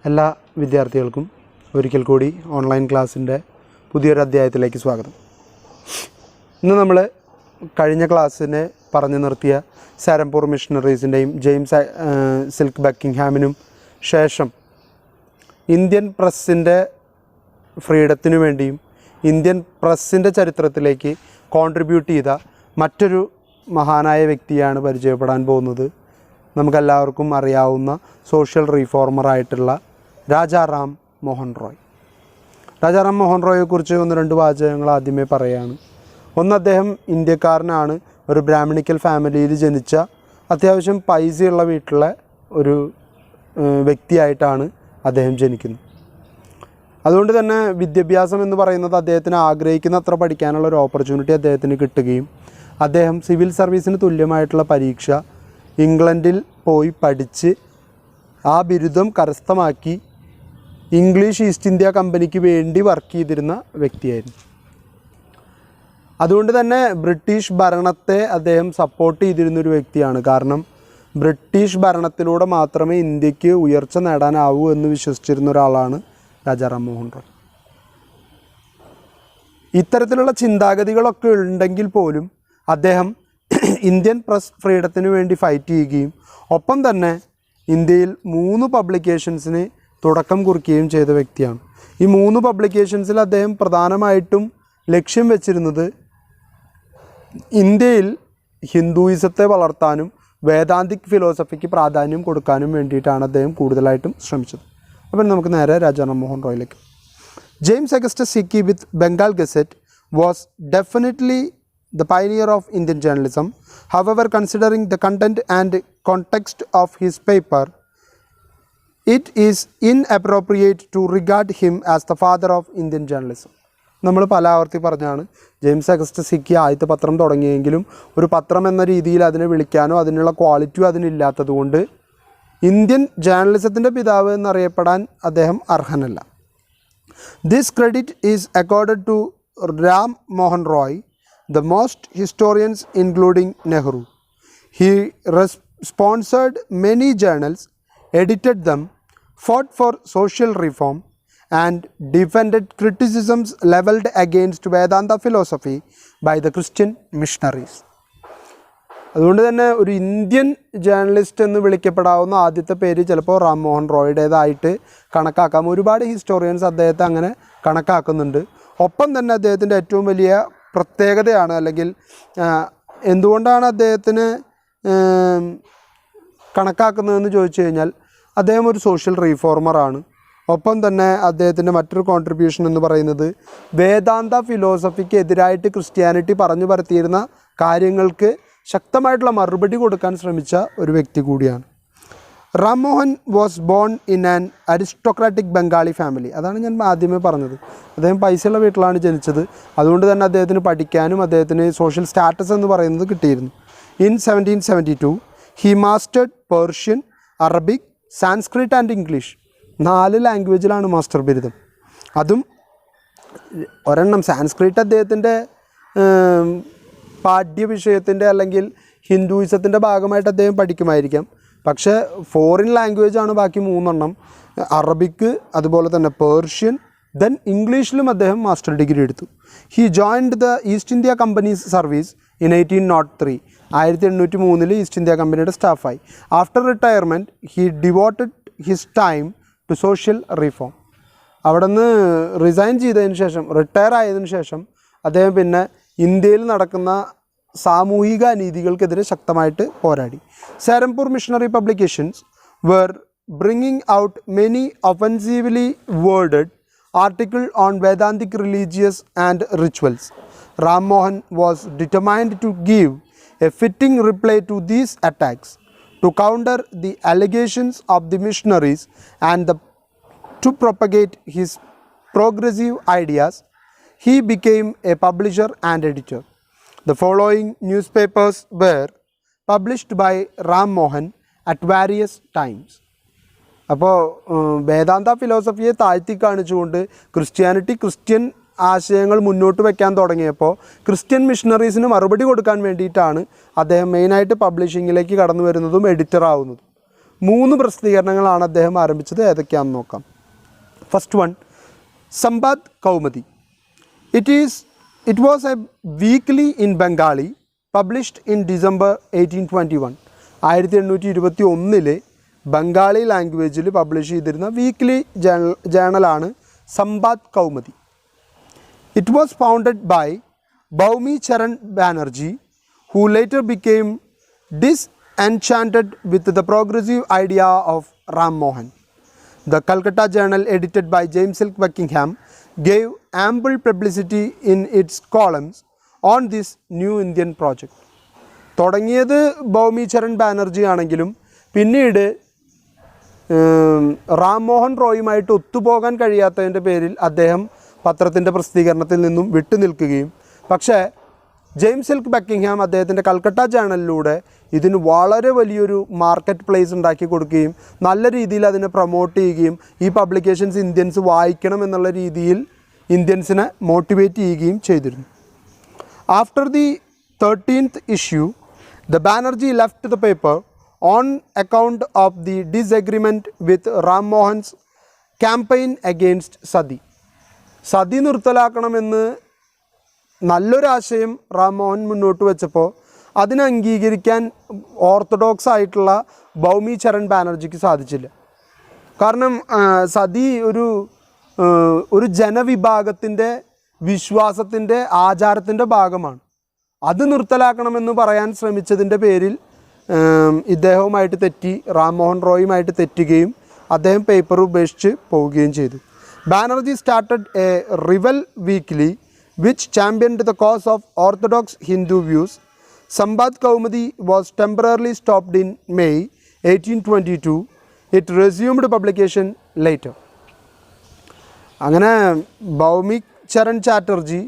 എല്ലാ വിദ്യാർത്ഥികൾക്കും ഒരിക്കൽ കൂടി ഓൺലൈൻ ക്ലാസ്സിൻ്റെ പുതിയൊരു അധ്യായത്തിലേക്ക് സ്വാഗതം. ഇന്ന് നമ്മൾ കഴിഞ്ഞ ക്ലാസ്സിനെ പറഞ്ഞു നിർത്തിയ സാരംപൂർ മിഷണറീസിൻ്റെയും ജെയിംസ് സിൽക്ക് ബക്കിംഗ്ഹാമിനും ശേഷം ഇന്ത്യൻ പ്രസ്സിൻ്റെ ഫ്രീഡത്തിനു വേണ്ടിയും ഇന്ത്യൻ പ്രസ്സിൻ്റെ ചരിത്രത്തിലേക്ക് കോൺട്രിബ്യൂട്ട് ചെയ്ത മറ്റൊരു മഹാനായ വ്യക്തിയാണ് പരിചയപ്പെടാൻ പോകുന്നത്. നമുക്കെല്ലാവർക്കും അറിയാവുന്ന സോഷ്യൽ റീഫോർമറായിട്ടുള്ള രാജാ റാം മോഹൻ റോയ്. രാജാ റാം മോഹൻ റോയെക്കുറിച്ച് ഒന്ന് രണ്ട് വാചകങ്ങൾ ആദ്യമേ പറയുകയാണ്. ഒന്ന്, അദ്ദേഹം ഇന്ത്യക്കാരനാണ്. ഒരു ബ്രാഹ്മണിക്കൽ ഫാമിലിയിൽ ജനിച്ച അത്യാവശ്യം പൈസയുള്ള വീട്ടിലെ ഒരു വ്യക്തിയായിട്ടാണ് അദ്ദേഹം ജനിക്കുന്നത്. അതുകൊണ്ട് തന്നെ വിദ്യാഭ്യാസം എന്ന് പറയുന്നത് അദ്ദേഹത്തിന് ആഗ്രഹിക്കുന്ന അത്ര പഠിക്കാനുള്ള ഒരു ഓപ്പർച്യൂണിറ്റി അദ്ദേഹത്തിന് കിട്ടുകയും അദ്ദേഹം സിവിൽ സർവീസിന് തുല്യമായിട്ടുള്ള പരീക്ഷ ഇംഗ്ലണ്ടിൽ പോയി പഠിച്ച് ആ ബിരുദം കരസ്ഥമാക്കി ഇംഗ്ലീഷ് ഈസ്റ്റ് ഇന്ത്യ കമ്പനിക്ക് വേണ്ടി വർക്ക് ചെയ്തിരുന്ന വ്യക്തിയായിരുന്നു. അതുകൊണ്ട് തന്നെ ബ്രിട്ടീഷ് ഭരണത്തെ അദ്ദേഹം സപ്പോർട്ട് ചെയ്തിരുന്നൊരു വ്യക്തിയാണ്. കാരണം ബ്രിട്ടീഷ് ഭരണത്തിലൂടെ മാത്രമേ ഇന്ത്യക്ക് ഉയർച്ച നേടാനാവൂ എന്ന് വിശ്വസിച്ചിരുന്ന ഒരാളാണ് രാജാ റാം മോഹൻ റോയ്. ഇത്തരത്തിലുള്ള ചിന്താഗതികളൊക്കെ ഉണ്ടെങ്കിൽ പോലും അദ്ദേഹം ഇന്ത്യൻ പ്രസ് ഫ്രീഡത്തിന് വേണ്ടി ഫൈറ്റ് ചെയ്യുകയും ഒപ്പം തന്നെ ഇന്ത്യയിൽ 3 പബ്ലിക്കേഷൻസിന് തുടക്കം കുറിക്കുകയും ചെയ്ത വ്യക്തിയാണ്. ഈ 3 പബ്ലിക്കേഷൻസിൽ അദ്ദേഹം പ്രധാനമായിട്ടും ലക്ഷ്യം വെച്ചിരുന്നത് ഇന്ത്യയിൽ ഹിന്ദുയിസത്തെ വളർത്താനും വേദാന്തിക് ഫിലോസഫിക്ക് പ്രാധാന്യം കൊടുക്കാനും വേണ്ടിയിട്ടാണ് അദ്ദേഹം കൂടുതലായിട്ടും ശ്രമിച്ചത്. അപ്പം നമുക്ക് നേരെ രാജാ റാം മോഹൻ റോയിലേക്ക്. James Augustus Hicky with Bengal gazette was definitely the pioneer of Indian journalism. However, considering the content and context of his paper, it is inappropriate to regard him as the father of Indian journalism. നമ്മൾ പല ആവർത്തി പറഞ്ഞാണ് James Augustus Sikki ആദ്യത്തെ പത്രം തുടങ്ങിയെങ്കിലും ഒരു പത്രം എന്ന രീതിയിൽ അതിനെ വിളിക്കാനോ അതിനുള്ള ക്വാളിറ്റിയോ അതിനില്ലാത്തതുകൊണ്ട് ഇന്ത്യൻ ജേർണലിസത്തിൻ്റെ പിതാവ് എന്നറിയപ്പെടാൻ അദ്ദേഹം അർഹനല്ല. This credit is accorded to Ram Mohan Roy, the most historians including Nehru. He sponsored many journals, edited them, fought for social reform, and defended criticisms leveled against Vedanta philosophy by the Christian missionaries. അതുകൊണ്ട് തന്നെ ഒരു Indian journalist എന്ന് വിളിക്കപ്പെടാവുന്ന ആദ്യത്തെ പേര് ചിലപ്പോൾ റാം മോഹൻ റോയുടേതായിട്ട് കണക്കാക്കാം. ഒരുപാട് historians അദ്ദേഹത്തെ അങ്ങനെ കണക്കാക്കുന്നുണ്ട്. ഒപ്പം തന്നെ അദ്ദേഹത്തിൻ്റെ ഏറ്റവും വലിയ പ്രത്യേകതയാണ്, അല്ലെങ്കിൽ എന്തുകൊണ്ടാണ് അദ്ദേഹത്തിന് കണക്കാക്കുന്നതെന്ന് ചോദിച്ചു കഴിഞ്ഞാൽ അദ്ദേഹം ഒരു സോഷ്യൽ റീഫോർമറാണ്. ഒപ്പം തന്നെ അദ്ദേഹത്തിൻ്റെ മറ്റൊരു കോൺട്രിബ്യൂഷൻ എന്ന് പറയുന്നത് വേദാന്ത ഫിലോസഫിക്ക് എതിരായിട്ട് ക്രിസ്ത്യാനിറ്റി പറഞ്ഞു പരത്തിയിരുന്ന കാര്യങ്ങൾക്ക് ശക്തമായിട്ടുള്ള മറുപടി കൊടുക്കാൻ ശ്രമിച്ച ഒരു വ്യക്തി കൂടിയാണ്. Ram Mohan was born in an aristocratic Bengali family. അതാണ് ഞാൻ ആദ്യമേ പറഞ്ഞത്. അദ്ദേഹം പൈസയുള്ള വീട്ടിലാണ് ജനിച്ചത്. അതുകൊണ്ട് തന്നെ അദ്ദേഹത്തിന് പഠിക്കാനും അദ്ദേഹത്തിന് സോഷ്യൽ സ്റ്റാറ്റസ് എന്ന് പറയുന്നത് കിട്ടിയിരുന്നു. In 1772 he mastered Persian, Arabic, Sanskrit and English. 4 ലാംഗ്വേജിലാണ് മാസ്റ്റർ ബിരുദം. അതും ഒരെണ്ണം സാൻസ്ക്രിറ്റ് അദ്ദേഹത്തിൻ്റെ പാഠ്യവിഷയത്തിൻ്റെ അല്ലെങ്കിൽ ഹിന്ദുയിസത്തിൻ്റെ ഭാഗമായിട്ട് അദ്ദേഹം പഠിക്കുമായിരിക്കാം. പക്ഷേ ഫോറിൻ ലാംഗ്വേജാണ് ബാക്കി 3 എണ്ണം. അറബിക്ക്, അതുപോലെ തന്നെ പേർഷ്യൻ, ദെൻ ഇംഗ്ലീഷിലും അദ്ദേഹം മാസ്റ്റർ ഡിഗ്രി എടുത്തു. He joined the East India Company's service in 1803. 1803 East India കമ്പനിയുടെ സ്റ്റാഫായി. After retirement he devoted his time to social reform. അവിടെ നിന്ന് റിസൈൻ ചെയ്തതിന് ശേഷം, റിട്ടയർ ആയതിനു ശേഷം അദ്ദേഹം പിന്നെ ഇന്ത്യയിൽ നടക്കുന്ന സാമൂഹിക അനീതികൾക്കെതിരെ ശക്തമായിട്ട് പോരാടി. Serampore missionary publications were bringing out many offensively worded articles on Vedantic religious and rituals. Ram Mohan was determined to give a fitting reply to these attacks, to counter the allegations of the missionaries and to propagate his progressive ideas. He became a publisher and editor. The following newspapers were published by Ram Mohan at various times. അപ്പോൾ വേദാന്ത ഫിലോസഫിയെ താഴ്ത്തി കാണിച്ചുകൊണ്ട് Christian ആശയങ്ങൾ മുന്നോട്ട് വയ്ക്കാൻ തുടങ്ങിയപ്പോൾ Christian മിഷണറീസിന് മറുപടി കൊടുക്കാൻ വേണ്ടിയിട്ടാണ് അദ്ദേഹം മെയിനായിട്ട് പബ്ലിഷിങ്ങിലേക്ക് കടന്നു വരുന്നതും എഡിറ്ററാവുന്നതും. 3 പ്രസിദ്ധീകരണങ്ങളാണ് അദ്ദേഹം ആരംഭിച്ചത്. ഏതൊക്കെയാണെന്ന് നോക്കാം. First one, Sambad Kaumudi. It was a weekly in Bengali published in December 1821. 1821 Bengali ലാംഗ്വേജിൽ പബ്ലിഷ് ചെയ്തിരുന്ന വീക്ക്ലി ജേണലാണ് Sambad Kaumudi. It was founded by Bhaumi Charan Banerjee, who later became disenchanted with the progressive idea of Ram Mohan. The Calcutta Journal, edited by James Silk Buckingham, gave ample publicity in its columns on this new Indian project. തുടങ്ങിയത് ഭൗമി ചരൺ ബാനർജി ആണെങ്കിലും പിന്നീട് റാം മോഹൻ റോയുമായിട്ട് ഒത്തുപോകാൻ കഴിയാത്തതിൻ്റെ പേരിൽ അദ്ദേഹം പത്രത്തിൻ്റെ പ്രസിദ്ധീകരണത്തിൽ നിന്നും വിട്ടുനിൽക്കുകയും, പക്ഷേ James silk Buckingham അദ്ദേഹത്തിൻ്റെ കൽക്കട്ട ജേണലിലൂടെ ഇതിന് വളരെ വലിയൊരു മാർക്കറ്റ് പ്ലേസ് ഉണ്ടാക്കി കൊടുക്കുകയും നല്ല രീതിയിൽ അതിനെ പ്രൊമോട്ട് ചെയ്യുകയും ഈ പബ്ലിക്കേഷൻസ് ഇന്ത്യൻസ് വായിക്കണം എന്നുള്ള രീതിയിൽ ഇന്ത്യൻസിനെ മോട്ടിവേറ്റ് ചെയ്യുകയും ചെയ്തിരുന്നു. After the 13th issue, the Banerjee left the paper on account of the disagreement with Ram Mohan's campaign against Sati. Sati നിർത്തലാക്കണമെന്ന് നല്ലൊരാശയം റാം മോഹൻ മുന്നോട്ട് വെച്ചപ്പോൾ അതിനെ അംഗീകരിക്കാൻ ഓർത്തഡോക്സ് ആയിട്ടുള്ള ഭൗമി ചരൺ ബാനർജിക്ക് സാധിച്ചില്ല. കാരണം സതി ഒരു ജനവിഭാഗത്തിൻ്റെ വിശ്വാസത്തിൻ്റെ ആചാരത്തിൻ്റെ ഭാഗമാണ്. അത് നിർത്തലാക്കണമെന്ന് പറയാൻ ശ്രമിച്ചതിൻ്റെ പേരിൽ ഇദ്ദേഹവുമായിട്ട് തെറ്റി, റാം മോഹൻ റോയുമായിട്ട് തെറ്റുകയും അദ്ദേഹം പേപ്പർ ഉപേക്ഷിച്ച് പോവുകയും ചെയ്തു. Banerjee started A revel weekly which championed the cause of orthodox Hindu views. Sambad Kaumudi was temporarily stopped in May 1822. It resumed publication later. അങ്ങനെ ഭൗമി ചരൺ ചാറ്റർജി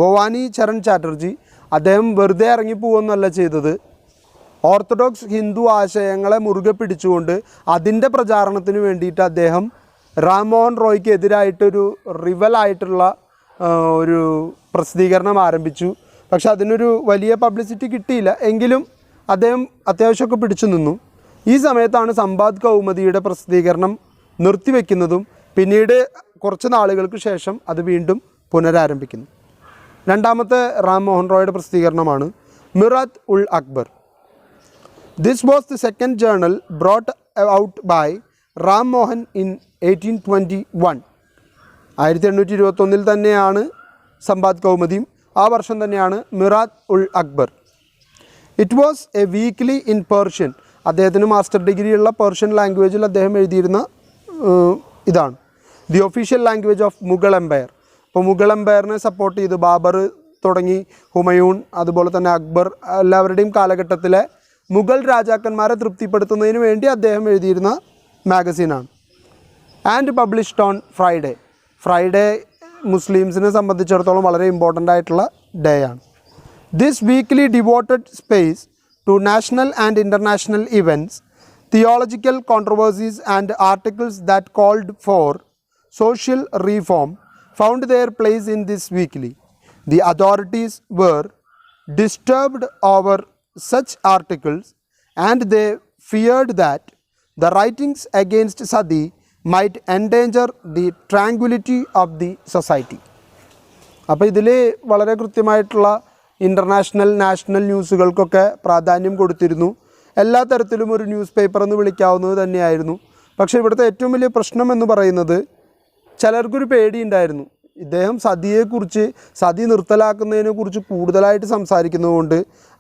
ഭവാനി ചരൺ ചാറ്റർജി അദ്ദേഹം വെറുതെ ഇറങ്ങിപ്പോവുകയൊന്നുമല്ല ചെയ്തത്. ഓർത്തഡോക്സ് ഹിന്ദു ആശയങ്ങളെ മുറുകെ പിടിച്ചുകൊണ്ട് അതിൻ്റെ പ്രചാരണത്തിന് വേണ്ടിയിട്ട് അദ്ദേഹം റാം മോഹൻ റോയ്ക്ക് എതിരായിട്ടൊരു റിവലായിട്ടുള്ള ഒരു പ്രസിദ്ധീകരണം ആരംഭിച്ചു. പക്ഷെ അതിനൊരു വലിയ പബ്ലിസിറ്റി കിട്ടിയില്ല. എങ്കിലും അദ്ദേഹം അത്യാവശ്യമൊക്കെ പിടിച്ചു നിന്നു. ഈ സമയത്താണ് സമ്പാദ് കൗമുദിയുടെ പ്രസിദ്ധീകരണം നിർത്തിവെക്കുന്നതും പിന്നീട് കുറച്ച് നാളുകൾക്ക് ശേഷം അത് വീണ്ടും പുനരാരംഭിക്കുന്നു. രണ്ടാമത്തെ റാം മോഹൻ റോയുടെ പ്രസിദ്ധീകരണമാണ് Mirat ul Akbar. This was the second journal brought out by Ram Mohan in 1821. 1821 തന്നെയാണ് സമ്പാദ് കൗമുദിയും, ആ വർഷം തന്നെയാണ് Mirat ul Akbar. It was a weekly in Persian. അദ്ദേഹത്തിന് മാസ്റ്റർ ഡിഗ്രിയുള്ള പേർഷ്യൻ ലാംഗ്വേജിൽ അദ്ദേഹം എഴുതിയിരുന്ന ഇതാണ് the official language of Mughal empire. അപ്പോൾ മുഗൾ എംപയറിനെ സപ്പോർട്ട് ചെയ്ത് ബാബർ തുടങ്ങി ഹുമയൂൺ, അതുപോലെ തന്നെ അക്ബർ, എല്ലാവരുടെയും കാലഘട്ടത്തിലെ മുഗൾ രാജാക്കന്മാരെ തൃപ്തിപ്പെടുത്തുന്നതിന് വേണ്ടി അദ്ദേഹം എഴുതിയിരുന്ന മാഗസീനാണ്. And published on Friday. Friday മുസ്ലിംസിനെ സംബന്ധിച്ചിടത്തോളം വളരെ ഇമ്പോർട്ടൻ്റ് ആയിട്ടുള്ള ഡേ ആണ്. This weekly devoted space to national and international events, theological controversies and articles that called for social reform found their place in this weekly. The authorities were disturbed over such articles and they feared that the writings against Sati might endanger the tranquility of the society. അപ്പോൾ ഇതിൽ വളരെ കൃത്യമായിട്ടുള്ള international national ന്യൂസുകൾക്കൊക്കെ പ്രാധാന്യം കൊടുത്തിരുന്നു. എല്ലാ തരത്തിലും ഒരു news paper എന്ന് വിളിക്കാവുന്നത് തന്നെയായിരുന്നു. പക്ഷേ ഇവിടുത്തെ ഏറ്റവും വലിയ പ്രശ്നം എന്ന് പറയുന്നത് ചിലർക്കൊരു പേടിയുണ്ടായിരുന്നു. ഇദ്ദേഹം സതിയെക്കുറിച്ച്, സതി നിർത്തലാക്കുന്നതിനെക്കുറിച്ച് കൂടുതലായിട്ട് സംസാരിക്കുന്നതുകൊണ്ട്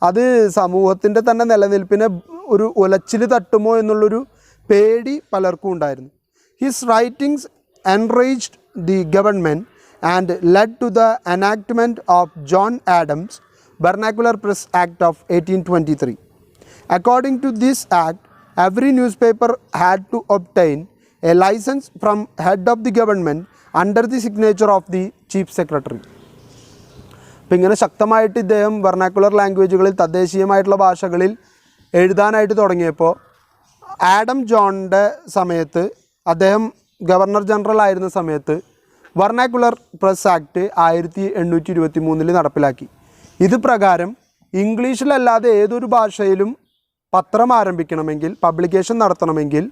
അത് സമൂഹത്തിൻ്റെ തന്നെ നിലനിൽപ്പിനെ ഒരു ഉലച്ചിൽ തട്ടുമോ എന്നുള്ളൊരു പേടി പലർക്കും ഉണ്ടായിരുന്നു. His writings enraged the government and led to the enactment of John Adams vernacular press act of 1823. According to this act, every newspaper had to obtain a license from head of the government under the signature of the chief secretary. അപ്പോൾ ഇങ്ങനെ ശക്തമായിട്ട് ഇദ്ദേഹം വെർനാക്കുലർ ലാംഗ്വേജുകളിൽ, തദ്ദേശീയമായിട്ടുള്ള ഭാഷകളിൽ എഴുതാനായിട്ട് തുടങ്ങിയപ്പോൾ Adam ജോണിൻ്റെ സമയത്ത്, അദ്ദേഹം governor general ആയിരുന്ന സമയത്ത് വെർനാക്കുലർ പ്രസ് ആക്ട് 1823 നടപ്പിലാക്കി. ഇത് പ്രകാരം ഇംഗ്ലീഷിലല്ലാതെ ഏതൊരു ഭാഷയിലും പത്രം ആരംഭിക്കണമെങ്കിൽ, പബ്ലിക്കേഷൻ നടത്തണമെങ്കിൽ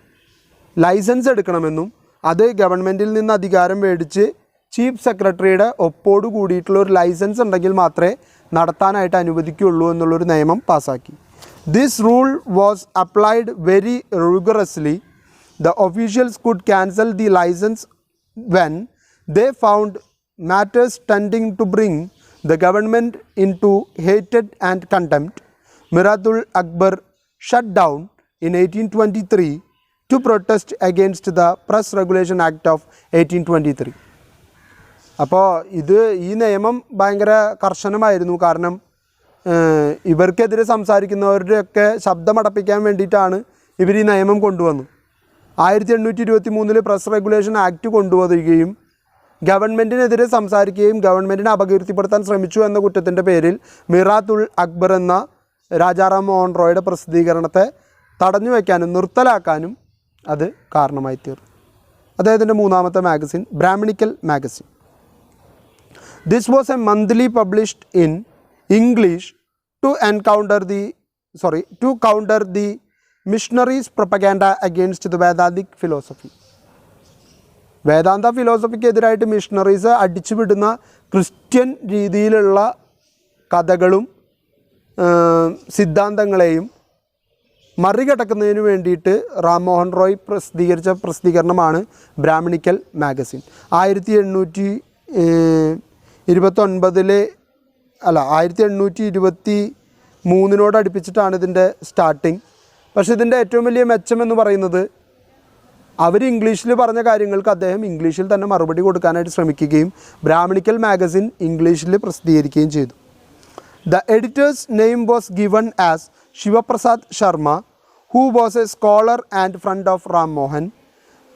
ലൈസൻസ് എടുക്കണമെന്നും അത് ഗവൺമെൻറ്റിൽ നിന്ന് അധികാരം മേടിച്ച് ചീഫ് സെക്രട്ടറിയുടെ ഒപ്പോട് കൂടിയിട്ടുള്ള ഒരു ലൈസൻസ് ഉണ്ടെങ്കിൽ മാത്രമേ നടത്താനായിട്ട് അനുവദിക്കുകയുള്ളൂ എന്നുള്ളൊരു നിയമം പാസ്സാക്കി. This rule was applied very rigorously. The officials could cancel the license when they found matters tending to bring the government into hatred and contempt. Miratul Akbar shut down in 1823 to protest against the Press Regulation Act of 1823. അപ്പോൾ ഈ നിയമം ഭയങ്കര കർശനമായിരുന്നു. കാരണം ഇവർക്കെതിരെ സംസാരിക്കുന്നവരുടെയൊക്കെ ശബ്ദമടപ്പിക്കാൻ വേണ്ടിയിട്ടാണ് ഇവർ ഈ നിയമം കൊണ്ടുവന്നത്. 1823 പ്രസ് റെഗുലേഷൻ ആക്ട് കൊണ്ടുവരികയും ഗവൺമെൻറ്റിനെതിരെ സംസാരിക്കുകയും ഗവൺമെൻറ്റിനെ അപകീർത്തിപ്പെടുത്താൻ ശ്രമിച്ചു എന്ന കുറ്റത്തിൻ്റെ പേരിൽ മിറാത്തുൽ അക്ബർ എന്ന രാജാറാം മോഹൻ റോയുടെ പ്രസിദ്ധീകരണത്തെ തടഞ്ഞു വയ്ക്കാനും നിർത്തലാക്കാനും അത് കാരണമായി തീർന്നു. അദ്ദേഹത്തിൻ്റെ മൂന്നാമത്തെ magazine Brahmanical magazine. This was a monthly published in English to counter the missionaries propaganda against the Vedantic philosophy. Vedanta ഫിലോസഫിക്ക് എതിരായിട്ട് മിഷണറീസ് അടിച്ചുവിടുന്ന ക്രിസ്ത്യൻ രീതിയിലുള്ള കഥകളും സിദ്ധാന്തങ്ങളെയും മറികടക്കുന്നതിന് വേണ്ടിയിട്ട് റാം മോഹൻ റോയ് പ്രസിദ്ധീകരിച്ച പ്രസിദ്ധീകരണമാണ് ബ്രാഹ്മണിക്കൽ മാഗസിൻ. 1823 അടുപ്പിച്ചിട്ടാണ് ഇതിൻ്റെ സ്റ്റാർട്ടിങ്. പക്ഷേ ഇതിൻ്റെ ഏറ്റവും വലിയ മെച്ചമെന്ന് പറയുന്നത് അവർ ഇംഗ്ലീഷിൽ പറഞ്ഞ കാര്യങ്ങൾക്ക് അദ്ദേഹം ഇംഗ്ലീഷിൽ തന്നെ മറുപടി കൊടുക്കാനായിട്ട് ശ്രമിക്കുകയും ബ്രാഹ്മണിക്കൽ മാഗസിൻ ഇംഗ്ലീഷിൽ പ്രസിദ്ധീകരിക്കുകയും ചെയ്തു. The editor's name was given as Shivaprasad Sharma, who was a scholar and friend of Ram Mohan.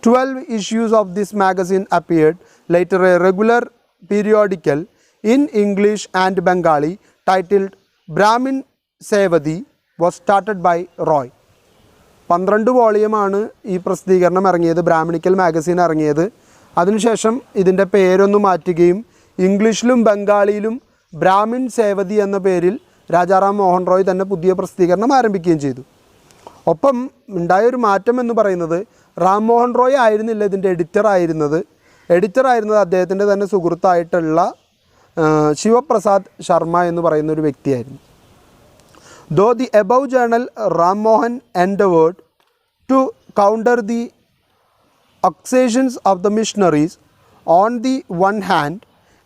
12 issues of this magazine appeared. Later a regular periodical in English and Bengali titled Brahmin Sevadi was started by Roy. 12 വോളിയമാണ് ഈ പ്രസിദ്ധീകരണം ഇറങ്ങിയത്, Brahmanical magazine ഇറങ്ങിയത്. അതിനുശേഷം ഇതിൻ്റെ പേരൊന്ന് മാറ്റുകയും ഇംഗ്ലീഷിലും ബംഗാളിയിലും ബ്രാഹ്മിൻ സേവതി എന്ന പേരിൽ രാജാറാം മോഹൻ റോയ് തന്നെ പുതിയ പ്രസിദ്ധീകരണം ആരംഭിക്കുകയും ചെയ്തു. ഒപ്പം ഉണ്ടായൊരു മാറ്റം എന്ന് പറയുന്നത് റാം മോഹൻ റോയ് ആയിരുന്നില്ല ഇതിൻ്റെ എഡിറ്ററായിരുന്നത് അദ്ദേഹത്തിൻ്റെ തന്നെ സുഹൃത്തായിട്ടുള്ള ശിവപ്രസാദ് ശർമ്മ എന്ന് പറയുന്ന ഒരു വ്യക്തിയായിരുന്നു. Though the above journal Ram Mohan endeavored to counter the accusations of the missionaries on the one hand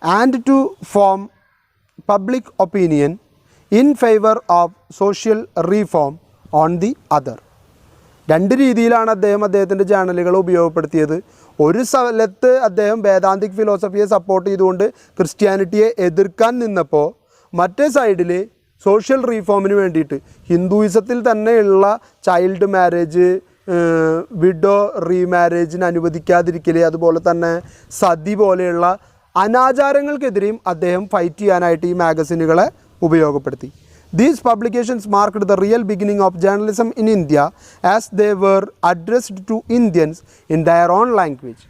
and to form public opinion in favor of social reform on the other. രണ്ട് രീതിയിലാണ് അദ്ദേഹത്തിൻ്റെ ജേണലുകൾ ഉപയോഗപ്പെടുത്തിയത്. ഒരു സ്ഥലത്ത് അദ്ദേഹം വേദാന്തിക് ഫിലോസഫിയെ support ചെയ്തുകൊണ്ട് ക്രിസ്ത്യാനിറ്റിയെ എതിർക്കാൻ നിന്നപ്പോൾ മറ്റേ സൈഡിൽ സോഷ്യൽ റീഫോമിന് വേണ്ടിയിട്ട് ഹിന്ദുയിസത്തിൽ തന്നെയുള്ള ചൈൽഡ് മാരേജ്, വിഡോ റീമാരേജിന് അനുവദിക്കാതിരിക്കൽ, അതുപോലെ തന്നെ സതി പോലെയുള്ള അനാചാരങ്ങൾക്കെതിരെയും അദ്ദേഹം ഫൈറ്റ് ചെയ്യാനായിട്ട് ഈ മാഗസിനുകളെ ഉപയോഗപ്പെടുത്തി. These publications marked the real beginning of journalism in India as they were addressed to Indians in their own language.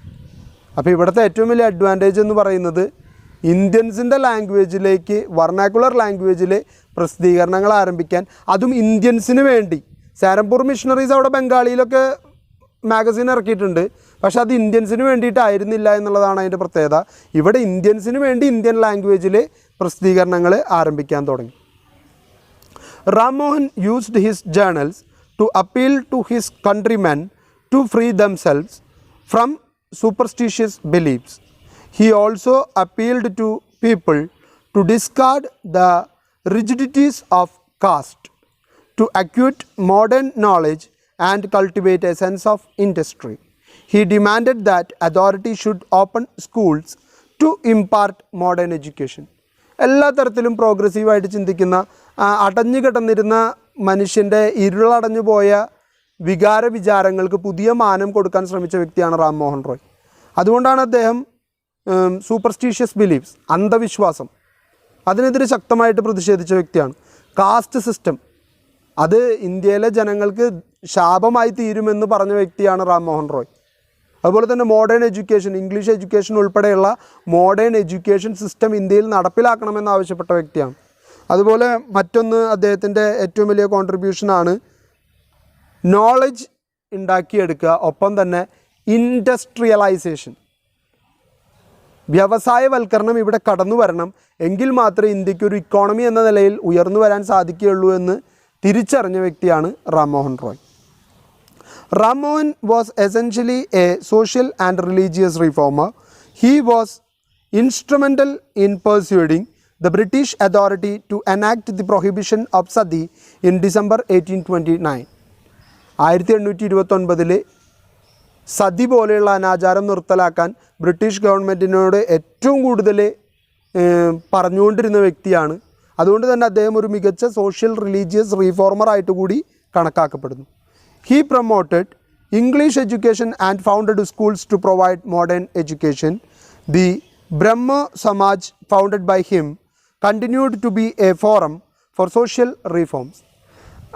അപ്പോൾ ഇവിടുത്തെ ഏറ്റവും വലിയ അഡ്വാൻറ്റേജ് എന്ന് പറയുന്നത് ഇന്ത്യൻസിൻ്റെ ലാംഗ്വേജിലേക്ക്, വർണാക്കുലർ ലാംഗ്വേജിൽ പ്രസിദ്ധീകരണങ്ങൾ ആരംഭിക്കാൻ, അതും ഇന്ത്യൻസിന് വേണ്ടി. സാരംപൂർ മിഷണറീസ് അവിടെ ബംഗാളിയിലൊക്കെ മാഗസിൻ ഇറക്കിയിട്ടുണ്ട്, പക്ഷെ അത് ഇന്ത്യൻസിന് വേണ്ടിയിട്ടായിരുന്നില്ല എന്നുള്ളതാണ് അതിൻ്റെ പ്രത്യേകത. ഇവിടെ ഇന്ത്യൻസിന് വേണ്ടി ഇന്ത്യൻ ലാംഗ്വേജിൽ പ്രസിദ്ധീകരണങ്ങൾ ആരംഭിക്കാൻ തുടങ്ങി. Ram Mohan used his journals to appeal to his countrymen to free themselves from superstitious beliefs. He also appealed to people to discard the rigidities of caste, to acquire modern knowledge and cultivate a sense of industry. He demanded that authority should open schools to impart modern education. എല്ലാ തരത്തിലും പ്രോഗ്രസീവായിട്ട് ചിന്തിക്കുന്ന, അടഞ്ഞു കിടന്നിരുന്ന മനുഷ്യൻ്റെ ഇരുളടഞ്ഞു പോയ വികാര വിചാരങ്ങൾക്ക് പുതിയ മാനം കൊടുക്കാൻ ശ്രമിച്ച വ്യക്തിയാണ് റാം മോഹൻ റോയ്. അതുകൊണ്ടാണ് അദ്ദേഹം സൂപ്പർസ്റ്റീഷ്യസ് ബിലീഫ്സ്, അന്ധവിശ്വാസം, അതിനെതിരെ ശക്തമായിട്ട് പ്രതിഷേധിച്ച വ്യക്തിയാണ്. കാസ്റ്റ് സിസ്റ്റം അത് ഇന്ത്യയിലെ ജനങ്ങൾക്ക് ശാപമായി തീരുമെന്ന് പറഞ്ഞ വ്യക്തിയാണ് റാം മോഹൻ റോയ്. അതുപോലെ തന്നെ മോഡേൺ എഡ്യൂക്കേഷൻ, ഇംഗ്ലീഷ് എഡ്യൂക്കേഷൻ ഉൾപ്പെടെയുള്ള മോഡേൺ എഡ്യൂക്കേഷൻ സിസ്റ്റം ഇന്ത്യയിൽ നടപ്പിലാക്കണമെന്ന് ആവശ്യപ്പെട്ട വ്യക്തിയാണ്. അതുപോലെ മറ്റൊന്ന് അദ്ദേഹത്തിൻ്റെ ഏറ്റവും വലിയ കോൺട്രിബ്യൂഷനാണ് നോളജ് ഉണ്ടാക്കിയെടുക്കുക, ഒപ്പം തന്നെ ഇൻഡസ്ട്രിയലൈസേഷൻ, വ്യവസായവൽക്കരണം ഇവിടെ കടന്നു വരണം. എങ്കിൽ മാത്രമേ ഇന്ത്യക്ക് ഒരു ഇക്കോണമി എന്ന നിലയിൽ ഉയർന്നു വരാൻ സാധിക്കുകയുള്ളൂ എന്ന് തിരിച്ചറിഞ്ഞ വ്യക്തിയാണ് Ram Mohan Roy. Ram Mohan was essentially a social and religious reformer. He was instrumental in persuading the British authority to enact the prohibition of sati in December 1829. 1829 sati പോലെയുള്ള അനാചാരം നിർത്തലാക്കാൻ ബ്രിട്ടീഷ് ഗവൺമെൻറ്റിനോട് ഏറ്റവും കൂടുതൽ പറഞ്ഞുകൊണ്ടിരുന്ന വ്യക്തിയാണ്. അതുകൊണ്ട് തന്നെ അദ്ദേഹം ഒരു മികച്ച സോഷ്യൽ റിലീജിയസ് റീഫോർമറായിട്ട് കൂടി കണക്കാക്കപ്പെടുന്നു. He promoted English education and founded schools to provide modern education. The Brahmo Samaj founded by him continued to be a forum for social reforms.